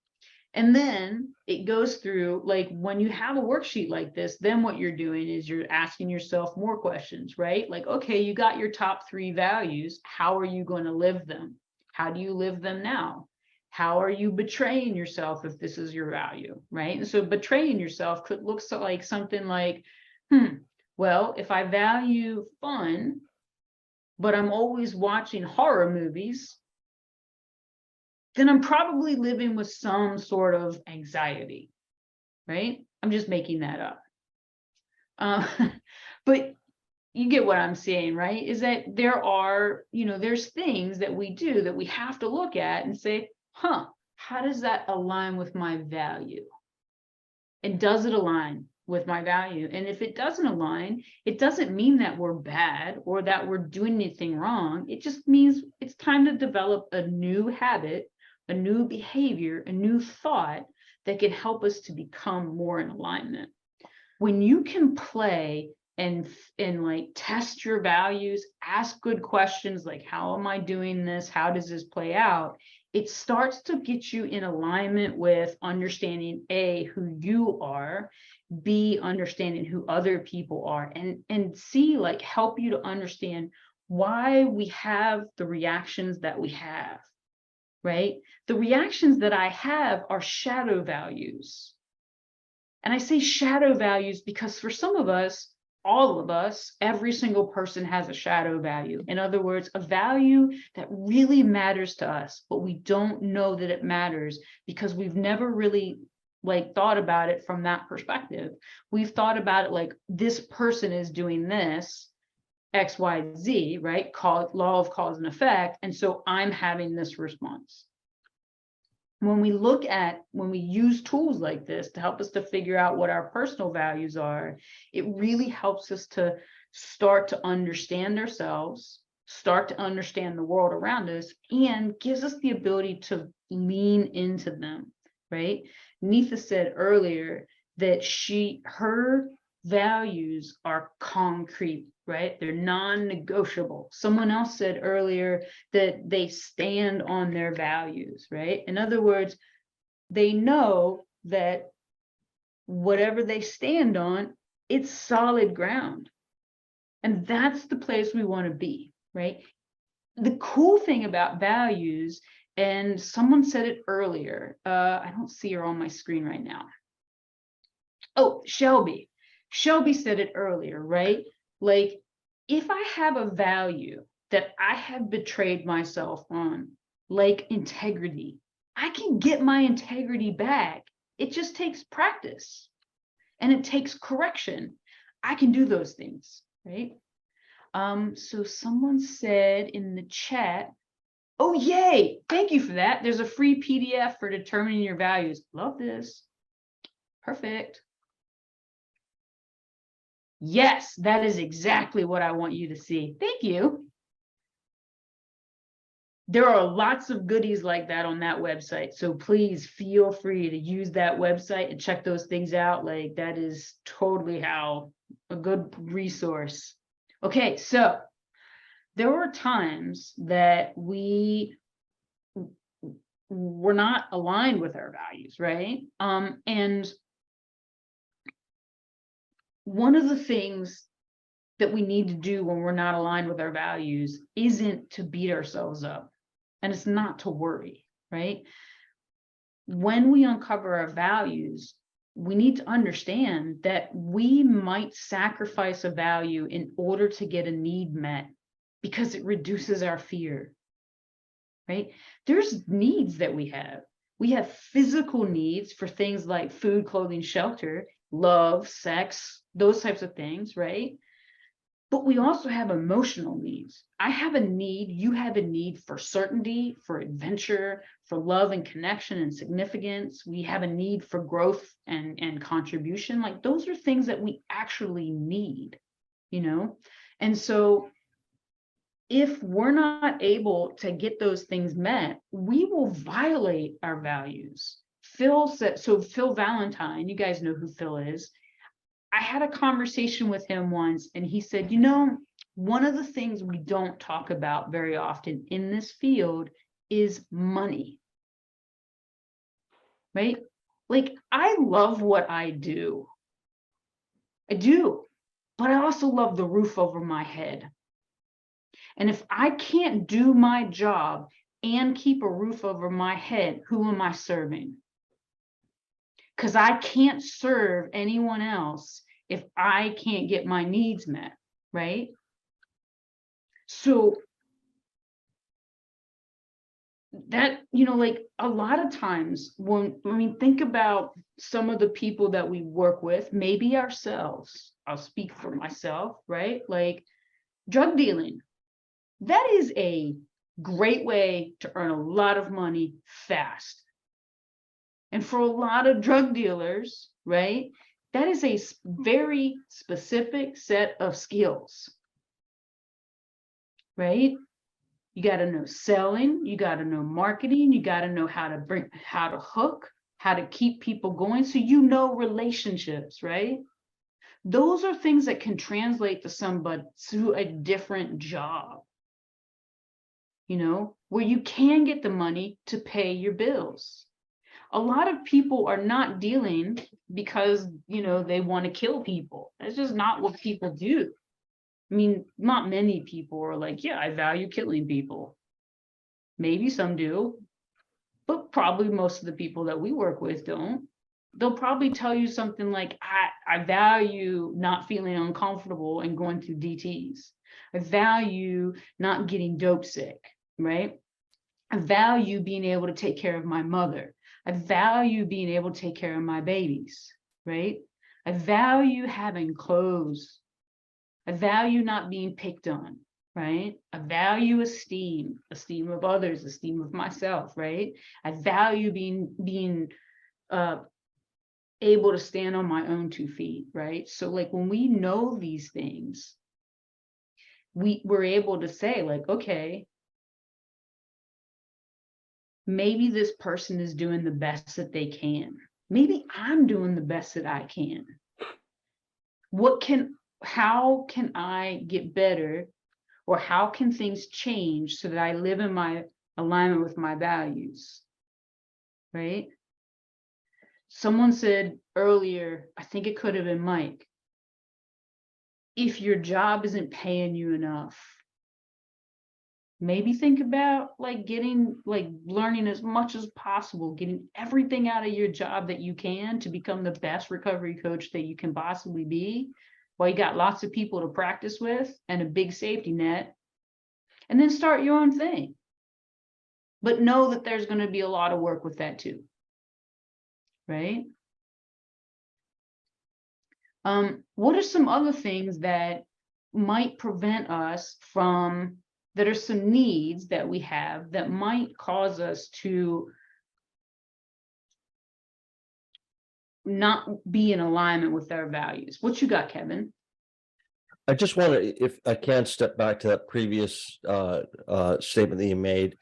And then it goes through, like, when you have a worksheet like this, then what you're doing is you're asking yourself more questions, right? Like, okay, you got your top 3 values. How are you going to live them? How do you live them now? How are you betraying yourself if this is your value, right? And so betraying yourself could look like something like, well, if I value fun, but I'm always watching horror movies, then I'm probably living with some sort of anxiety, right? I'm just making that up. But you get what I'm saying, right? Is that there are, there's things that we do that we have to look at and say, how does that align with my value? And does it align with my value? And if it doesn't align, it doesn't mean that we're bad or that we're doing anything wrong. It just means it's time to develop a new habit, a new behavior, a new thought that can help us to become more in alignment. When you can play and like test your values, ask good questions like, how am I doing this? How does this play out? It starts to get you in alignment with understanding A, who you are, B, understanding who other people are, and C, like help you to understand why we have the reactions that we have, right? The reactions that I have are shadow values. And I say shadow values because for some of us, all of us, every single person has a shadow value. In other words, a value that really matters to us, but we don't know that it matters because we've never really thought about it from that perspective. We've thought about it like, this person is doing this, X, Y, Z, right? Law of cause and effect. And so I'm having this response. When we use tools like this to help us to figure out what our personal values are, it really helps us to start to understand ourselves, start to understand the world around us, and gives us the ability to lean into them, right? Neetha said earlier that her values are concrete, right? They're non-negotiable. Someone else said earlier that they stand on their values, right? In other words, they know that whatever they stand on, it's solid ground. And that's the place we want to be, right? The cool thing about values, and someone said it earlier, I don't see her on my screen right now. Oh, Shelby said it earlier, right? Like, if I have a value that I have betrayed myself on, like integrity. I can get my integrity back. It just takes practice and it takes correction. I can do those things, right? So someone said in the chat, oh, yay, thank you for that. There's a free PDF for determining your values. Love this. Perfect. Yes, that is exactly what I want you to see. Thank you. There are lots of goodies like that on that website. So please feel free to use that website and check those things out. Like that is totally how a good resource. Okay, so there were times that we were not aligned with our values, right? And one of the things that we need to do when we're not aligned with our values isn't to beat ourselves up, and it's not to worry, right? When we uncover our values, we need to understand that we might sacrifice a value in order to get a need met because it reduces our fear, right? There's needs that we have. We have physical needs for things like food, clothing, shelter, love, sex, those types of things, right? But we also have emotional needs. I have a need, you have a need for certainty, for adventure, for love and connection and significance. We have a need for growth and contribution. Like those are things that we actually need, you know? And so if we're not able to get those things met, we will violate our values. Phil said, so Phil Valentine, you guys know who Phil is. I had a conversation with him once and he said, you know, one of the things we don't talk about very often in this field is money, right? Like I love what I do. I do, but I also love the roof over my head. And if I can't do my job and keep a roof over my head, who am I serving? Because I can't serve anyone else if I can't get my needs met, right? So that, you know, like a lot of times when, I mean, think about some of the people that we work with, maybe ourselves, I'll speak for myself, right? Like drug dealing. That is a great way to earn a lot of money fast. And for a lot of drug dealers, right, that is a very specific set of skills, right? You got to know selling, you got to know marketing, you got to know how to hook, how to keep people going. So you know relationships, right? Those are things that can translate to somebody to a different job, you know, where you can get the money to pay your bills. A lot of people are not dealing because, you know, they want to kill people. That's just not what people do. I mean, not many people are like, yeah, I value killing people. Maybe some do, but probably most of the people that we work with don't. They'll probably tell you something like, I value not feeling uncomfortable and going through DTs. I value not getting dope sick, right? I value being able to take care of my mother. I value being able to take care of my babies, right? I value having clothes. I value not being picked on, right? I value esteem of others, esteem of myself, right? I value being able to stand on my own 2 feet, right? So like when we know these things, we're able to say like, okay, maybe this person is doing the best that they can. Maybe I'm doing the best that I can. How can I get better, or how can things change so that I live in my alignment with my values, right? Someone said earlier, I think it could have been Mike, if your job isn't paying you enough, maybe think about like learning as much as possible, getting everything out of your job that you can to become the best recovery coach that you can possibly be, while you got lots of people to practice with and a big safety net. and then start your own thing. But know that there's going to be a lot of work with that too. Right? What are some other things that might prevent us from, that are some needs that we have that might cause us to not be in alignment with our values? What you got, Kevin? I just want to, if I can, step back to that previous statement that you made.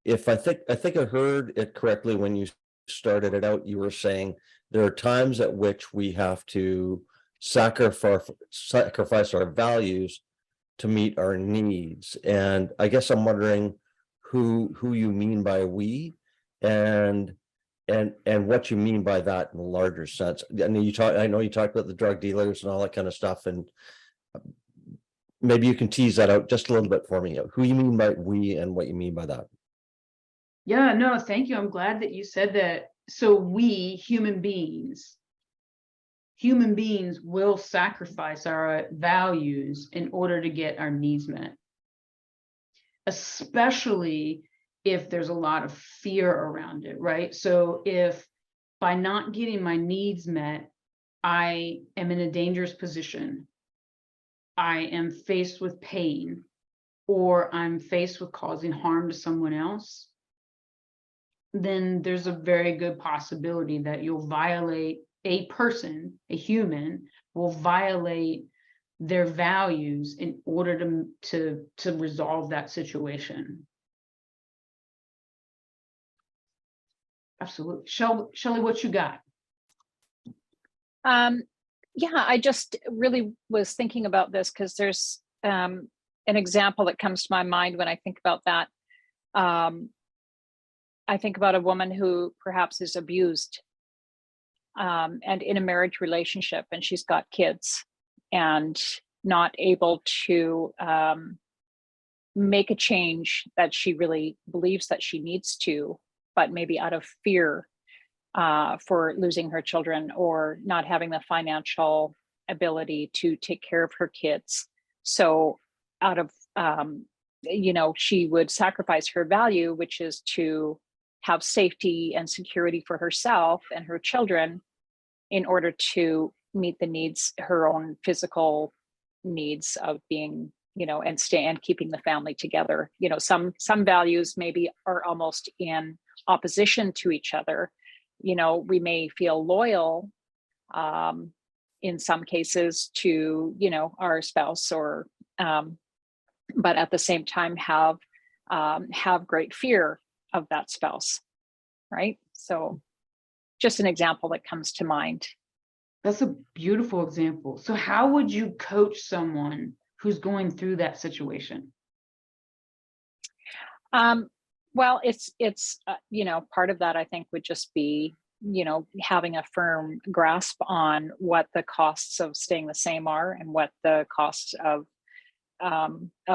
If I think I heard it correctly when you started it out, you were saying there are times at which we have to sacrifice our values to meet our needs. And I guess I'm wondering who you mean by we, and what you mean by that in a larger sense. I know you talked about the drug dealers and all that kind of stuff, and maybe you can tease that out just a little bit for me, who you mean by we and what you mean by that. Yeah, no, thank you. I'm glad that you said that. So we, human beings will sacrifice our values in order to get our needs met, especially if there's a lot of fear around it, right? So if by not getting my needs met, I am in a dangerous position, I am faced with pain, or I'm faced with causing harm to someone else, then there's a very good possibility that you'll violate, a person, a human, will violate their values in order to resolve that situation. Absolutely. Shelley, what you got? Yeah, I just really was thinking about this because there's an example that comes to my mind when I think about that. I think about a woman who perhaps is abused and in a marriage relationship, and she's got kids and not able to make a change that she really believes that she needs to, but maybe out of fear for losing her children or not having the financial ability to take care of her kids. So out of, she would sacrifice her value, which is to have safety and security for herself and her children in order to meet the needs, her own physical needs of being, and keeping the family together. Some values maybe are almost in opposition to each other. We may feel loyal in some cases to, our spouse, or, but at the same time have great fear of that spouse, right? So just an example that comes to mind. That's a beautiful example. So how would you coach someone who's going through that situation? Well, it's part of that, I think, would just be, having a firm grasp on what the costs of staying the same are and what the costs of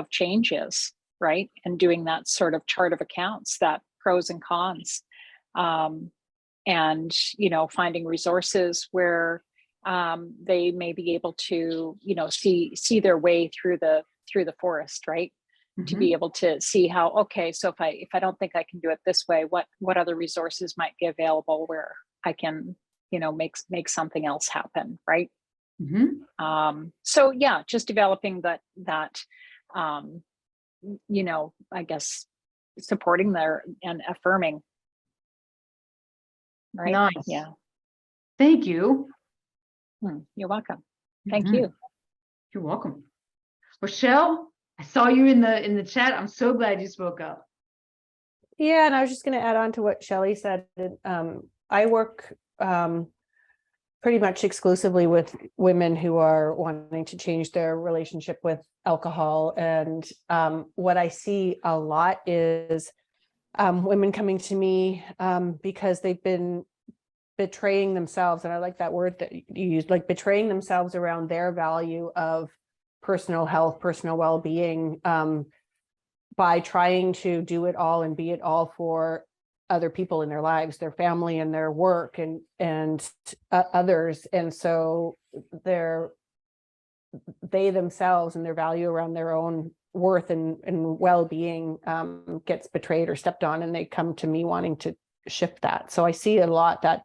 change is, right? And doing that sort of chart of accounts, that pros and cons, and finding resources where they may be able to see their way through the forest, right? To be able to see how, okay, so if I don't think I can do it this way, what other resources might be available where I can make something else happen, right? So yeah, just developing that I guess supporting their and affirming, right? Nice. Yeah. Thank you. You're welcome. Thank you. You're welcome. Rochelle, I saw you in the chat. I'm so glad you spoke up. Yeah, and I was just going to add on to what Shelley said. I work pretty much exclusively with women who are wanting to change their relationship with alcohol. And what I see a lot is women coming to me because they've been betraying themselves. And I like that word that you used, like betraying themselves around their value of personal health, personal well-being, by trying to do it all and be it all for other people in their lives, their family and their work and others. And so they themselves and their value around their own worth and well-being gets betrayed or stepped on, and they come to me wanting to shift that. So I see a lot that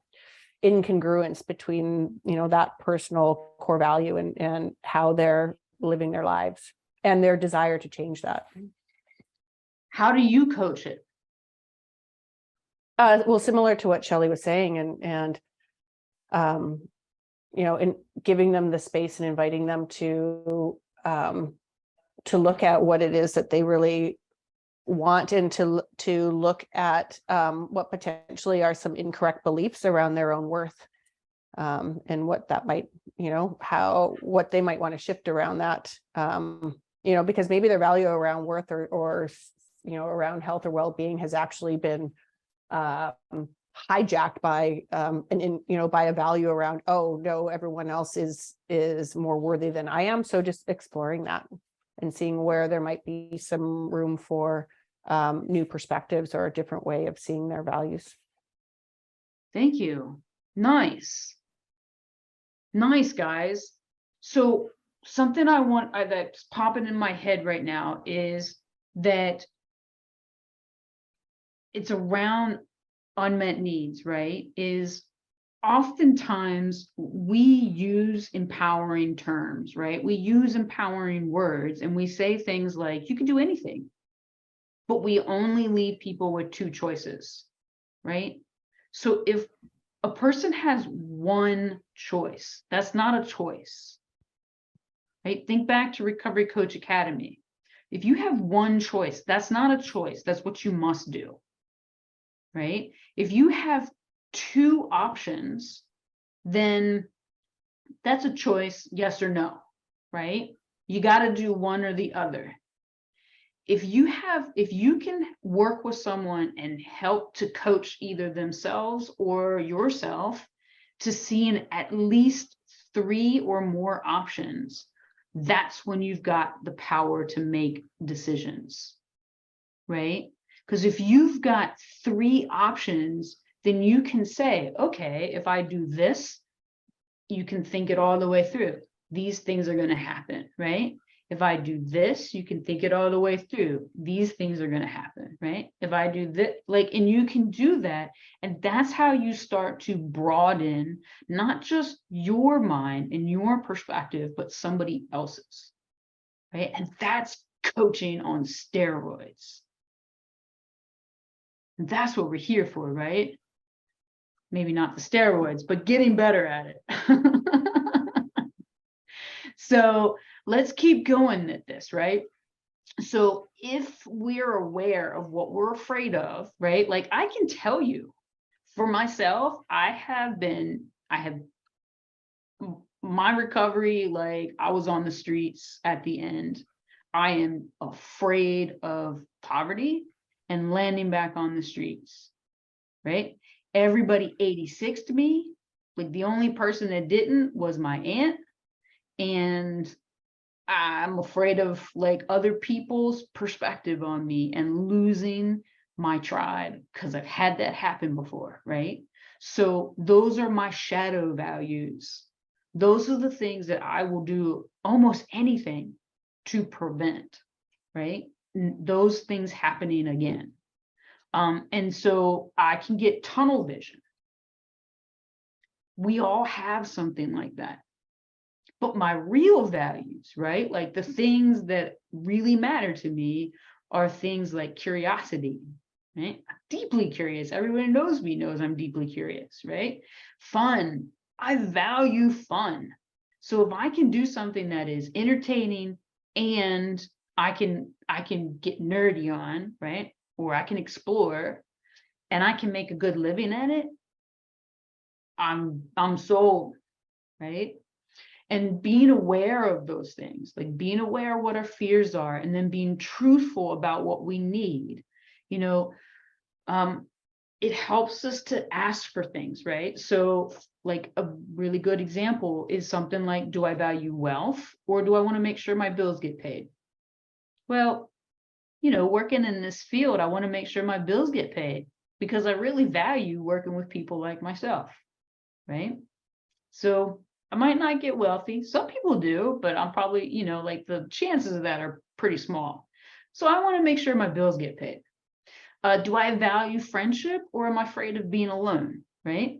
incongruence between, you know, that personal core value and how they're living their lives and their desire to change that. How do you coach it? Well, similar to what Shelley was saying, and you know, in giving them the space and inviting them to look at what it is that they really want, and to look at what potentially are some incorrect beliefs around their own worth, and what that might, you know, what they might want to shift around that, you know, because maybe their value around worth or you know, around health or well-being has actually been hijacked by you know, by a value around, oh no, everyone else is more worthy than I am. So just exploring that and seeing where there might be some room for new perspectives or a different way of seeing their values. Thank you. Nice. Nice, guys. So something that's popping in my head right now is that it's around unmet needs, right? Is oftentimes we use empowering terms, right? We use empowering words and we say things like, you can do anything, but we only leave people with two choices, right? So if a person has one choice, that's not a choice, right? Think back to Recovery Coach Academy. If you have one choice, that's not a choice, that's what you must do, right? If you have two options, then that's a choice, yes or no, right? You got to do one or the other. If you can work with someone and help to coach either themselves or yourself to see at least 3 or more options, that's when you've got the power to make decisions, right? Because if you've got 3 options, then you can say, okay, if I do this, you can think it all the way through. These things are going to happen, right? If I do this, you can think it all the way through. These things are going to happen, right? If I do this, and you can do that. And that's how you start to broaden not just your mind and your perspective, but somebody else's, right? And that's coaching on steroids. And that's what we're here for, right? Maybe not the steroids, but getting better at it. So let's keep going at this, right? So if we're aware of what we're afraid of, right? Like I can tell you for myself, I have my recovery, like I was on the streets at the end. I am afraid of poverty and landing back on the streets, right? Everybody 86'd me. Like the only person that didn't was my aunt. And I'm afraid of like other people's perspective on me and losing my tribe because I've had that happen before, right? So those are my shadow values. Those are the things that I will do almost anything to prevent, right? Those things happening again. And so I can get tunnel vision. We all have something like that. But my real values, right? Like the things that really matter to me are things like curiosity, right? I'm deeply curious. Everyone who knows me knows I'm deeply curious, right? Fun. I value fun. So if I can do something that is entertaining and I can get nerdy on, right? Or I can explore and I can make a good living at it, I'm sold, right? And being aware of those things, like being aware of what our fears are and then being truthful about what we need, you know, it helps us to ask for things, right? So like a really good example is something like, do I value wealth or do I want to make sure my bills get paid? Well, you know, working in this field, I want to make sure my bills get paid because I really value working with people like myself, right? So I might not get wealthy. Some people do, but I'm probably, you know, like the chances of that are pretty small. So I want to make sure my bills get paid. Do I value friendship or am I afraid of being alone? Right?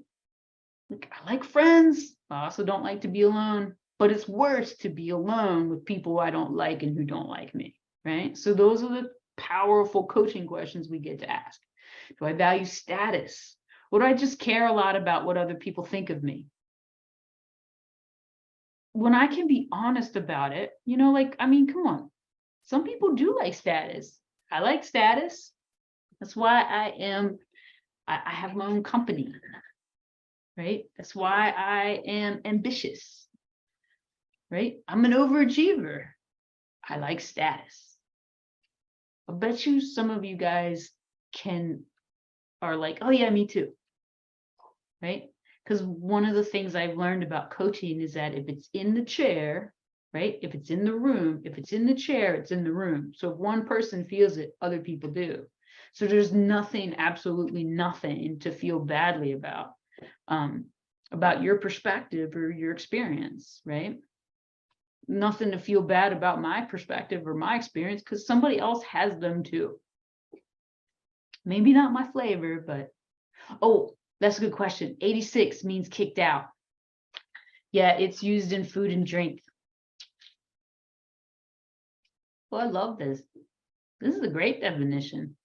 Like, I like friends. I also don't like to be alone, but it's worse to be alone with people I don't like and who don't like me. Right? So those are the powerful coaching questions we get to ask. Do I value status? Or do I just care a lot about what other people think of me? When I can be honest about it, you know, like, I mean, come on. Some people do like status. I like status. That's why I have my own company, right? That's why I am ambitious, right? I'm an overachiever. I like status. I bet you some of you guys are like, oh yeah, me too, right? Because one of the things I've learned about coaching is that if it's in the chair, right? If it's in the room, if it's in the chair, it's in the room. So if one person feels it, other people do. So there's nothing, absolutely nothing to feel badly about your perspective or your experience, right? Nothing to feel bad about my perspective or my experience because somebody else has them too. Maybe not my flavor, but, oh, that's a good question. 86 means kicked out. Yeah, it's used in food and drink. Well, I love this. This is a great definition.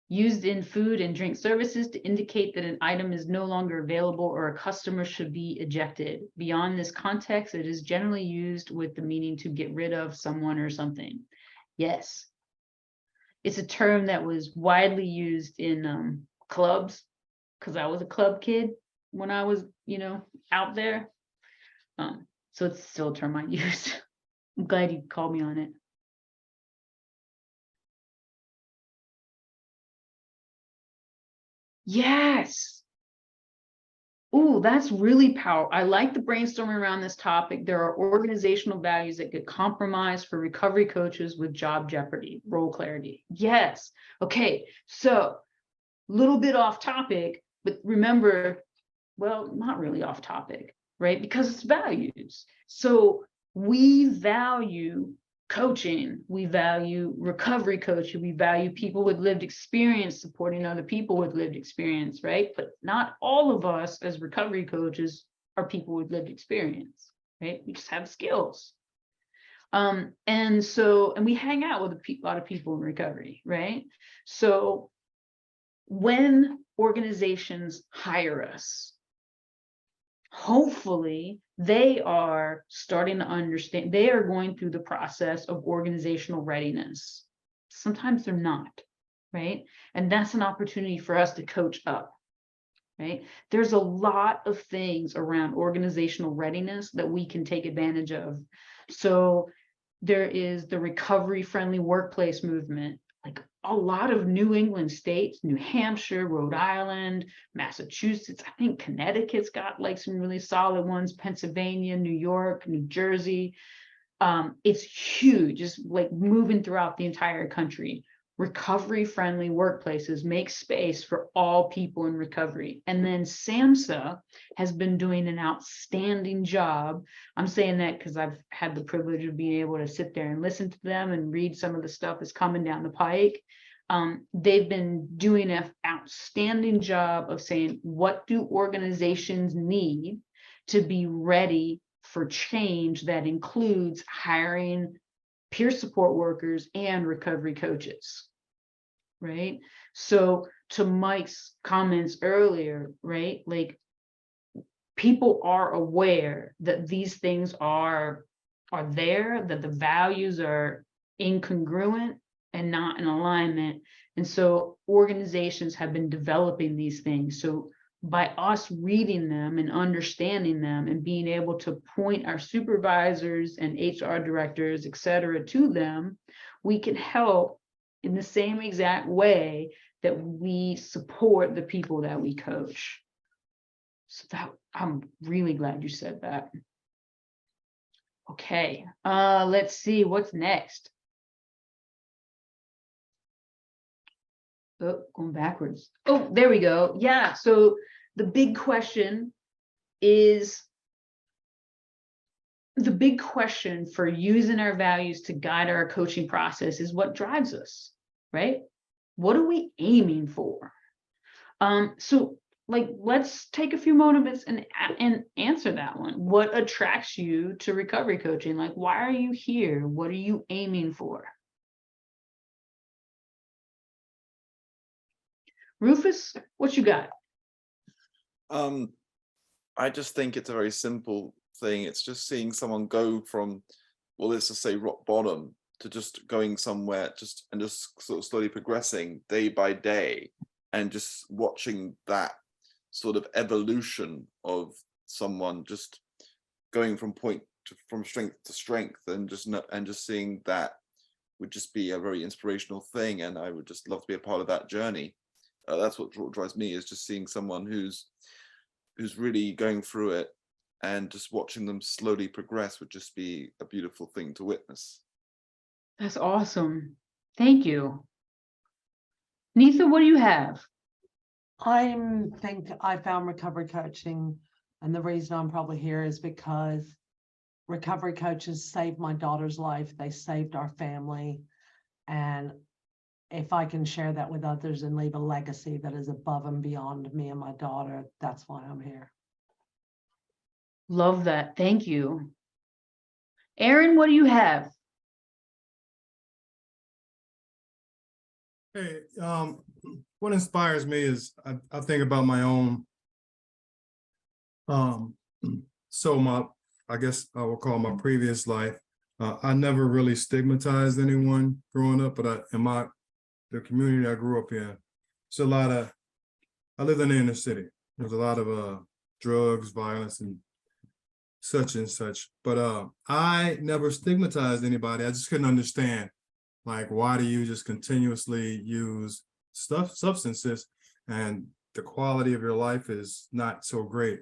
Used in food and drink services to indicate that an item is no longer available or a customer should be ejected. Beyond this context, it is generally used with the meaning to get rid of someone or something. Yes. It's a term that was widely used in clubs because I was a club kid when I was, you know, out there. So it's still a term I use. I'm glad you called me on it. Yes. Ooh, that's really powerful. I like the brainstorming around this topic. There are organizational values that get compromised for recovery coaches with job jeopardy, role clarity. Yes. Okay. So a little bit off topic, but remember, well, not really off topic, right? Because it's values. So we value coaching, we value recovery coaching, we value people with lived experience supporting other people with lived experience, right? But not all of us as recovery coaches are people with lived experience, right? We just have skills. And we hang out with a lot of people in recovery, right? So when organizations hire us, hopefully they are starting to understand, they are going through the process of organizational readiness. Sometimes they're not, right? And that's an opportunity for us to coach up, right? There's a lot of things around organizational readiness that we can take advantage of. So there is the recovery-friendly workplace movement. Like a lot of New England states, New Hampshire, Rhode Island, Massachusetts, I think Connecticut's got like some really solid ones, Pennsylvania, New York, New Jersey. It's huge, it's like moving throughout the entire country. Recovery-friendly workplaces make space for all people in recovery. And then SAMHSA has been doing an outstanding job. I'm saying that because I've had the privilege of being able to sit there and listen to them and read some of the stuff that's coming down the pike. They've been doing an outstanding job of saying, what do organizations need to be ready for change that includes hiring peer support workers and recovery coaches, right? So to Mike's comments earlier, right? Like people are aware that these things are there, that the values are incongruent and not in alignment. And so organizations have been developing these things. So by us reading them and understanding them and being able to point our supervisors and HR directors, et cetera, to them, we can help in the same exact way that we support the people that we coach. So I'm really glad you said that. Okay, let's see what's next. Oh, going backwards. Oh, there we go. Yeah, so the big question is, the big question for using our values to guide our coaching process is what drives us, right? What are we aiming for? So like, let's take a few moments and answer that one. What attracts you to recovery coaching? Like, why are you here? What are you aiming for? Rufus, what you got? I just think it's a very simple thing. It's just seeing someone go from, well, let's just say rock bottom to just going somewhere, just sort of slowly progressing day by day, and just watching that sort of evolution of someone just going from strength to strength, and just seeing that would just be a very inspirational thing. And I would just love to be a part of that journey. That's what drives me, is just seeing someone who's really going through it, and just watching them slowly progress would just be a beautiful thing to witness. That's awesome. Thank you. Neetha, what do you have? I think I found recovery coaching, and the reason I'm probably here is because recovery coaches saved my daughter's life. They saved our family. And if I can share that with others and leave a legacy that is above and beyond me and my daughter, that's why I'm here. Love that. Thank you. Aaron, what do you have? Hey, what inspires me is I think about my own, I guess I will call my previous life. I never really stigmatized anyone growing up, but in the community I grew up in, I lived in the inner city. There's a lot of drugs, violence, and such. But I never stigmatized anybody. I just couldn't understand, like, why do you just continuously use substances and the quality of your life is not so great?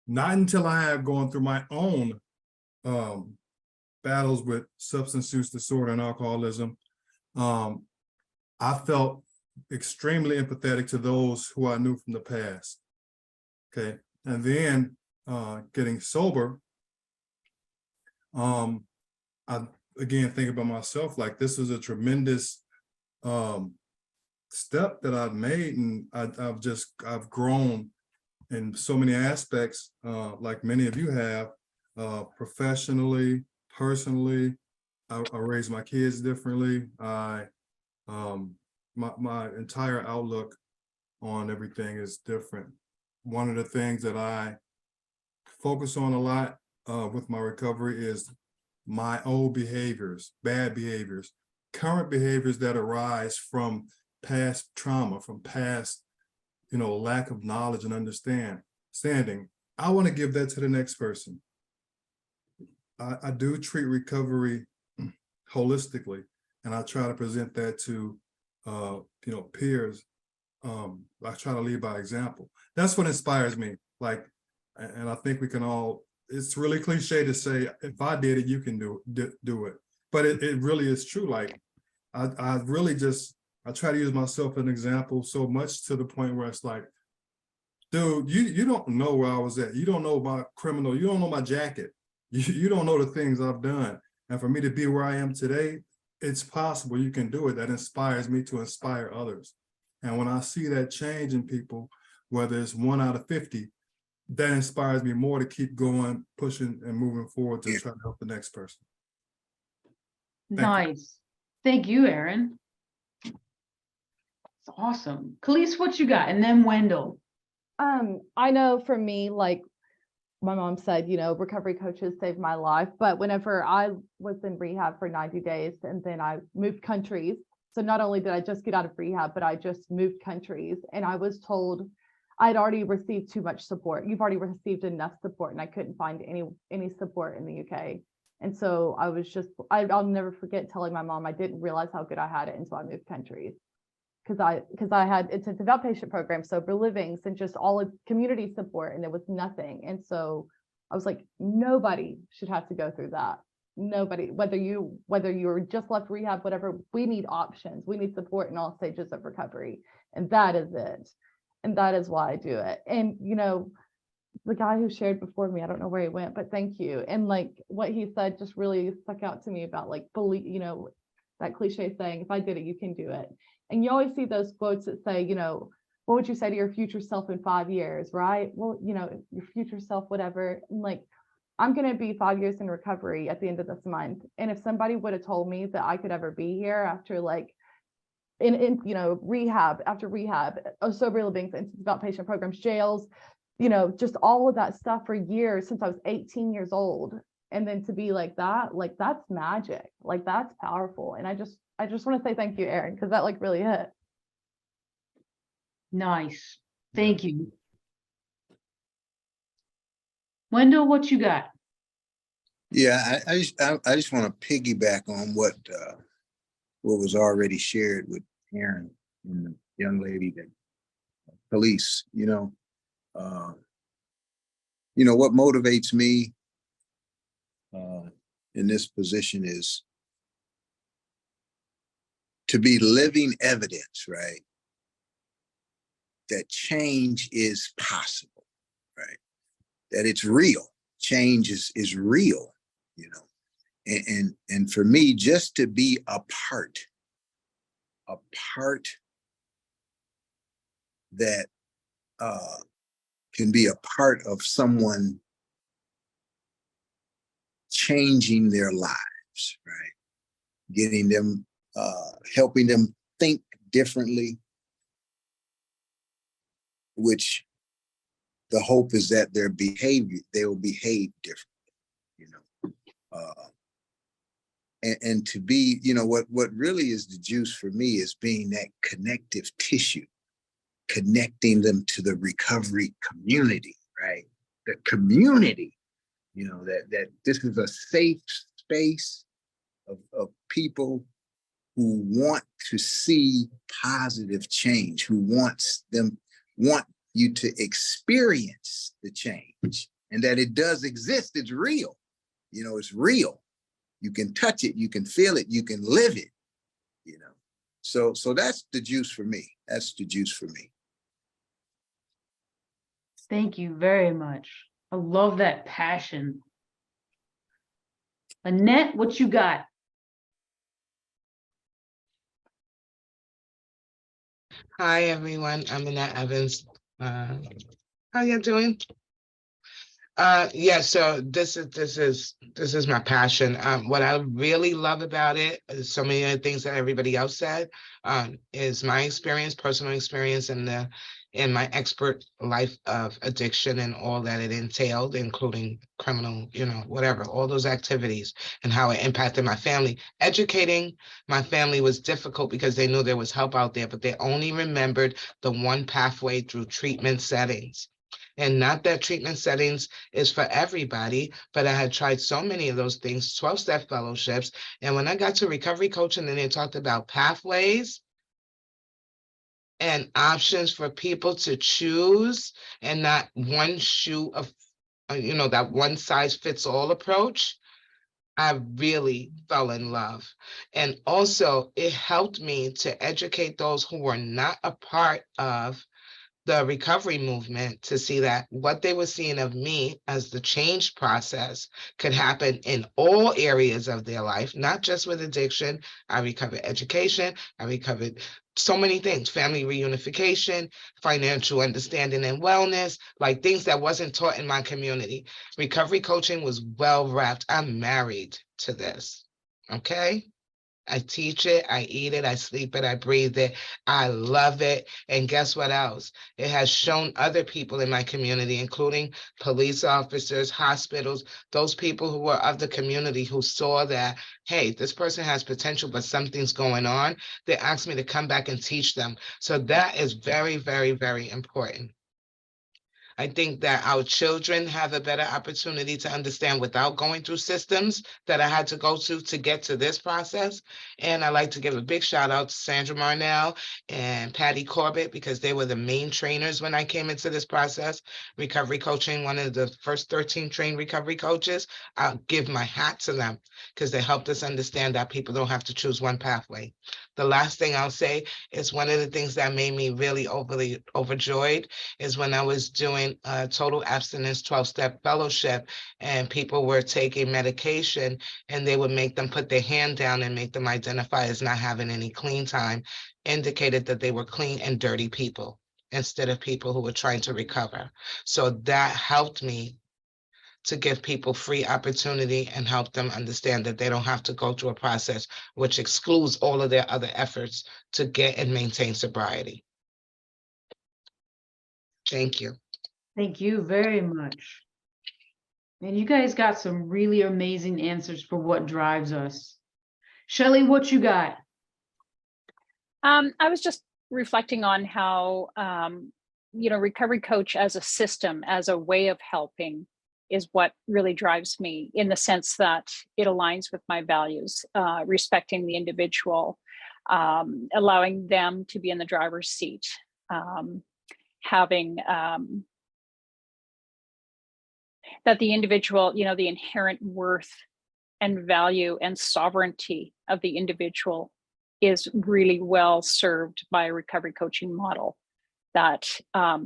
Not until I had gone through my own battles with substance use disorder and alcoholism, I felt extremely empathetic to those who I knew from the past. Okay, and then getting sober, I again think about myself like this was a tremendous step that I've made, and I've grown in so many aspects, like many of you have, professionally, personally. I raised my kids differently. My entire outlook on everything is different. One of the things that I focus on a lot with my recovery is my old behaviors, bad behaviors, current behaviors that arise from past trauma, from past, lack of knowledge and understanding. I want to give that to the next person. I do treat recovery holistically, and I try to present that to peers. I try to lead by example. That's what inspires me. Like, and I think we can all. It's really cliche to say, if I did it, you can do it. But it really is true. Like, I really I try to use myself as an example so much to the point where it's like, dude, you don't know where I was at. You don't know my criminal. You don't know my jacket. You don't know the things I've done. And for me to be where I am today, it's possible. You can do it. That inspires me to inspire others. And when I see that change in people, whether it's 1 out of 50, that inspires me more to keep going, pushing, and moving forward to try to help the next person. Nice. Thank you, Aaron. It's awesome. Khalees, what you got? And then Wendell. I know for me, like my mom said, recovery coaches saved my life. But whenever I was in rehab for 90 days and then I moved countries, so not only did I just get out of rehab, but I just moved countries, and I was told I'd already received too much support. You've already received enough support, and I couldn't find any support in the UK. And so I was I'll never forget telling my mom I didn't realize how good I had it until I moved countries. Because I had intensive outpatient programs, sober livings, and just all of community support, and there was nothing. And so I was like, nobody should have to go through that. Nobody, whether you're just left rehab, whatever, we need options. We need support in all stages of recovery. And that is it. And that is why I do it. And, the guy who shared before me, I don't know where he went, but thank you. And like what he said just really stuck out to me about like believe, you know, that cliche saying, if I did it, you can do it. And you always see those quotes that say, you know, what would you say to your future self in 5 years, right? Well, you know, your future self, whatever. And like, I'm going to be 5 years in recovery at the end of this month. And if somebody would have told me that I could ever be here after like in you know, rehab after rehab, sober living, institute of outpatient programs, jails, you know, just all of that stuff for years since I was 18 years old. And then to be like that, like that's magic, like that's powerful. And I just want to say thank you, Aaron, because that like really hit. Nice. Thank you. Wendell, what you got? Yeah, I just want to piggyback on what was already shared with Aaron and the young lady that police. You know what motivates me in this position is to be living evidence, right? That change is possible, right? That it's real. Change is real, you know. And for me, just to be a part that can be a part of someone changing their lives, right? Getting them, helping them think differently, which the hope is that they will behave differently, you know. And to be, you know, what really is the juice for me is being that connective tissue, connecting them to the recovery community, right? The community, you know, that this is a safe space of people who want to see positive change, who want you to experience the change, and that it does exist. It's real. You know, it's real. You can touch it, you can feel it, you can live it, you know. So that's the juice for me. That's the juice for me. Thank you very much. I love that passion. Annette, what you got? Hi, everyone. I'm Annette Evans. How you doing? Yeah, so this is my passion. What I really love about it is so many of the things that everybody else said, is my experience, personal experience in my expert life of addiction and all that it entailed, including criminal, you know, whatever, all those activities and how it impacted my family. Educating my family was difficult because they knew there was help out there, but they only remembered the one pathway through treatment settings. And not that treatment settings is for everybody, but I had tried so many of those things, 12-step fellowships. And when I got to recovery coaching and they talked about pathways and options for people to choose and not one shoe of, you know, that one size fits all approach, I really fell in love. And also it helped me to educate those who were not a part of the recovery movement to see that what they were seeing of me as the change process could happen in all areas of their life, not just with addiction. I recovered education, I recovered so many things, family reunification, financial understanding and wellness, like things that wasn't taught in my community. Recovery coaching was well wrapped. I'm married to this, okay? I teach it, I eat it, I sleep it, I breathe it. I love it. And guess what else? It has shown other people in my community, including police officers, hospitals, those people who are of the community who saw that, hey, this person has potential, but something's going on. They asked me to come back and teach them. So that is very, very, very important. I think that our children have a better opportunity to understand without going through systems that I had to go to get to this process. And I'd like to give a big shout out to Sandra Marnell and Patty Corbett, because they were the main trainers when I came into this process. Recovery coaching, one of the first 13 trained recovery coaches. I'll give my hat to them because they helped us understand that people don't have to choose one pathway. The last thing I'll say is one of the things that made me really overjoyed is when I was doing doing a total abstinence 12-step fellowship, and people were taking medication, and they would make them put their hand down and make them identify as not having any clean time, indicated that they were clean and dirty people instead of people who were trying to recover. So that helped me to give people free opportunity and help them understand that they don't have to go through a process which excludes all of their other efforts to get and maintain sobriety. Thank you. Thank you very much. And you guys got some really amazing answers for what drives us. Shelley, what you got? I was just reflecting on how, recovery coach as a system, as a way of helping, is what really drives me, in the sense that it aligns with my values, respecting the individual, allowing them to be in the driver's seat, having that the individual, the inherent worth and value and sovereignty of the individual is really well served by a recovery coaching model. That I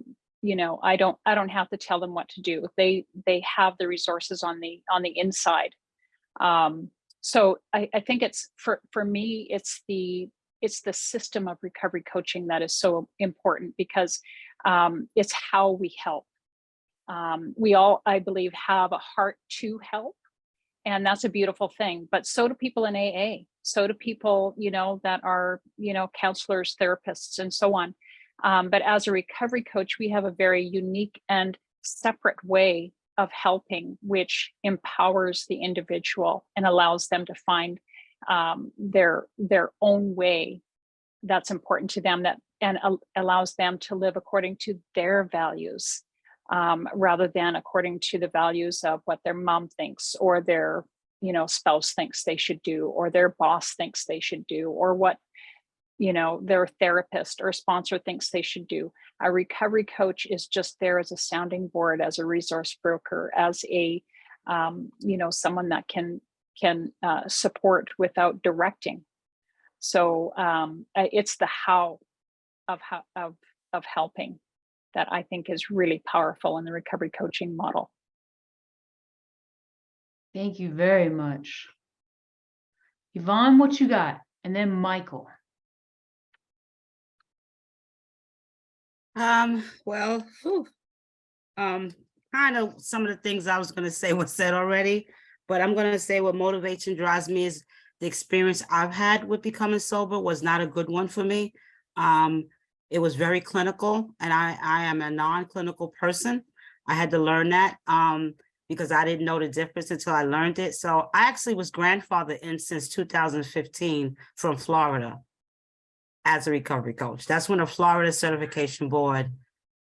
don't have to tell them what to do. They have the resources on the inside. So I think it's for me, it's the system of recovery coaching that is so important, because it's how we help. We all, I believe, have a heart to help, and that's a beautiful thing. But so do people in AA. So do people, that are, counselors, therapists, and so on. But as a recovery coach, we have a very unique and separate way of helping, which empowers the individual and allows them to find their own way that's important to them, and allows them to live according to their values, rather than according to the values of what their mom thinks, or their spouse thinks they should do, or their boss thinks they should do, or what their therapist or sponsor thinks they should do. A recovery coach is just there as a sounding board, as a resource broker, as a someone that can support without directing. So it's the how of helping that I think is really powerful in the recovery coaching model. Thank you very much. Yvonne, what you got? And then Michael. Well, kind of some of the things I was going to say was said already, but I'm going to say what motivates and drives me is the experience I've had with becoming sober was not a good one for me. It was very clinical, and I am a non-clinical person. I had to learn that because I didn't know the difference until I learned it. So I actually was grandfathered in since 2015 from Florida as a recovery coach. That's when the Florida Certification Board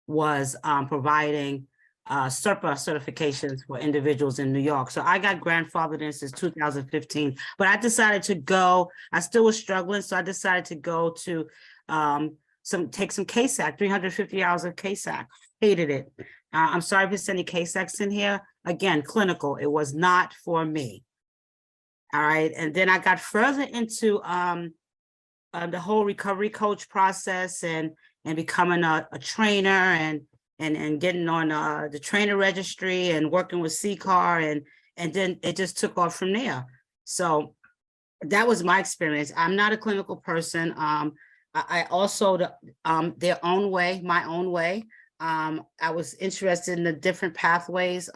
was providing SERPA certifications for individuals in New York. So I got grandfathered in since 2015, but I decided to go, I still was struggling. So I decided to go to take some KSAC, 350 hours of KSAC, hated it. I'm sorry if there's any KSACs in here. Again, clinical, it was not for me. All right, and then I got further into the whole recovery coach process and becoming a trainer and getting on the trainer registry and working with CCAR, and then it just took off from there. So that was my experience. I'm not a clinical person. I also their own way, my own way. I was interested in the different pathways,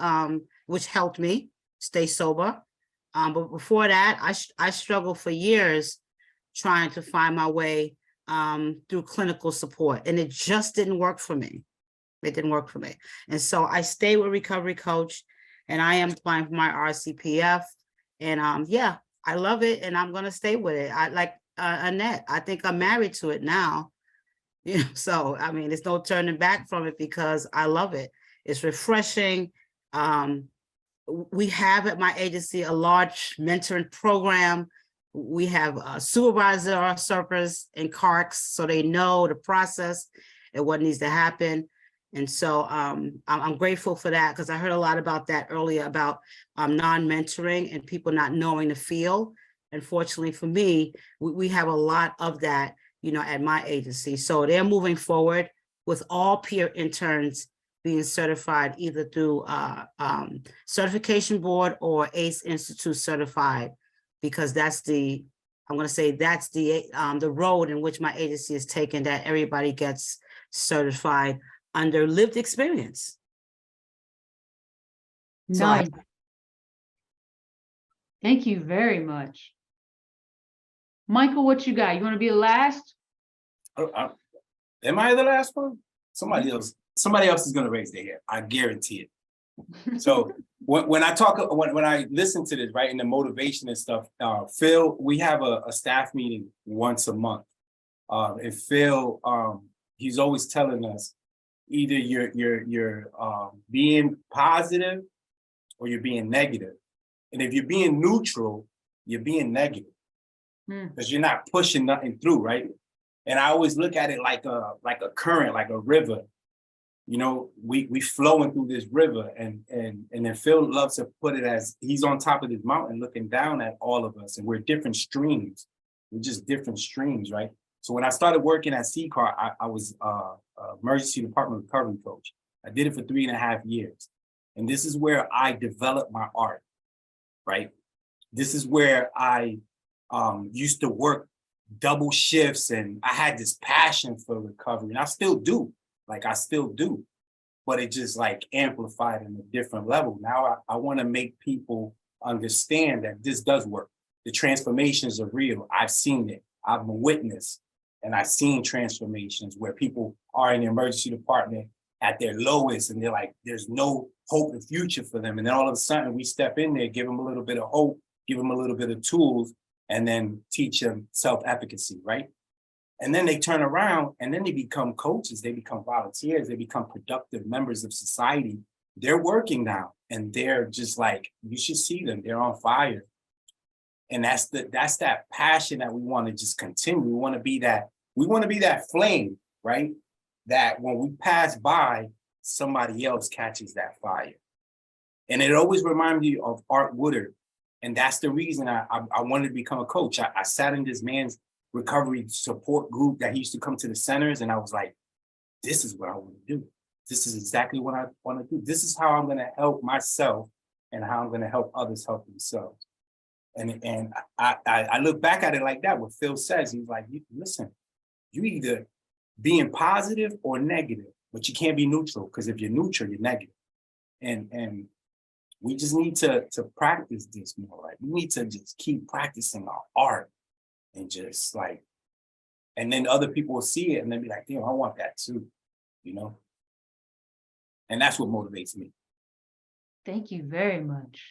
which helped me stay sober. But before that, I struggled for years trying to find my way through clinical support, and it just didn't work for me. It didn't work for me. And so I stayed with recovery coach, and I am applying for my RCPF, and yeah, I love it, and I'm going to stay with it. I like Annette, I think I'm married to it now. So, I mean, there's no turning back from it because I love it. It's refreshing. We have at my agency a large mentoring program. We have a supervisor, SERPers, and CARCs, so they know the process and what needs to happen. And so I'm grateful for that, because I heard a lot about that earlier about non-mentoring and people not knowing the field. Unfortunately for me, we have a lot of that, at my agency. So they're moving forward with all peer interns being certified either through certification board or ACE Institute certified, because that's the, I'm going to say that's the road in which my agency is taken, that everybody gets certified under lived experience. So Nice. Thank you very much. Michael, what you got? You want to be the last? Am I the last one? Somebody else is gonna raise their hand. I guarantee it. So when I talk, when I listen to this, right, and the motivation and stuff, Phil, we have a staff meeting once a month. And Phil, he's always telling us either you're being positive or you're being negative. And if you're being neutral, you're being negative because you're not pushing nothing through, right? And I always look at it like a current, like a river. You know, we flowing through this river, and then Phil loves to put it as he's on top of this mountain looking down at all of us, and we're different streams. We're just different streams, right? So when I started working at CCAR, I was emergency department recovery coach. I did it for 3.5 years. And this is where I developed my art, right? This is where I used to work double shifts, and I had this passion for recovery, and I still do. Like, I still do, but it just like amplified in a different level. Now I want to make people understand that this does work. The transformations are real. I've seen it. I'm a witness, and I've seen transformations where people are in the emergency department at their lowest, and they're like, there's no hope and future for them. And then all of a sudden we step in there, give them a little bit of hope, give them a little bit of tools, and then teach them self-efficacy, right? And then they turn around and then they become coaches, they become volunteers, they become productive members of society. They're working now, and they're just like, you should see them, they're on fire. And that's that passion that we want to just continue. We want to be that flame, right? That when we pass by, somebody else catches that fire. And it always reminds me of Art Woodard. And that's the reason I wanted to become a coach. I sat in this man's recovery support group that he used to come to the centers, and I was like, this is what I want to do. This is exactly what I want to do. This is how I'm going to help myself and how I'm going to help others help themselves. And I look back at it like that, what Phil says. He's like, listen, you either being positive or negative, but you can't be neutral, because if you're neutral, you're negative. And we just need to practice this more, right? We need to just keep practicing our art, and just like, and then other people will see it and then be like, damn, I want that too, you know? And that's what motivates me. Thank you very much.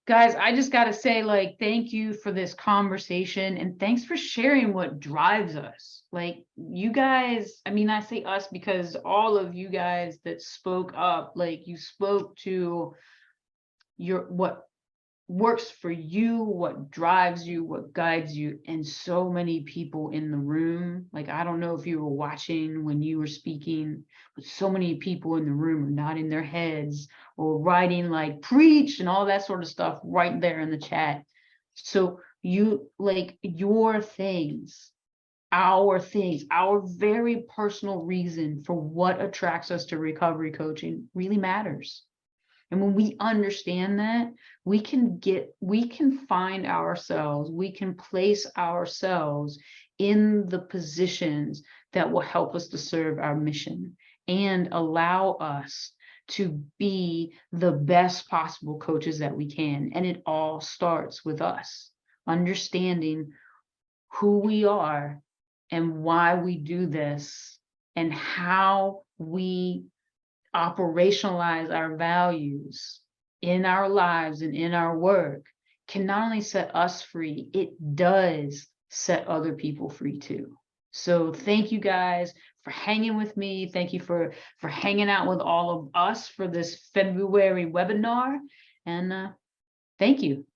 Guys, I just got to say, like, thank you for this conversation, and thanks for sharing what drives us. Like, you guys, I mean, I say us because all of you guys that spoke up, like, you spoke to what works for you, what drives you, what guides you, and so many people in the room. Like, I don't know if you were watching when you were speaking, but so many people in the room are nodding their heads or writing like preach and all that sort of stuff right there in the chat. So you, like, your things, our very personal reason for what attracts us to recovery coaching really matters. And when we understand that, we can find ourselves, we can place ourselves in the positions that will help us to serve our mission and allow us to be the best possible coaches that we can. And it all starts with us understanding who we are and why we do this and how we operationalize our values in our lives and in our work can not only set us free, it does set other people free too. So thank you guys for hanging with me. Thank you for hanging out with all of us for this February webinar. And thank you.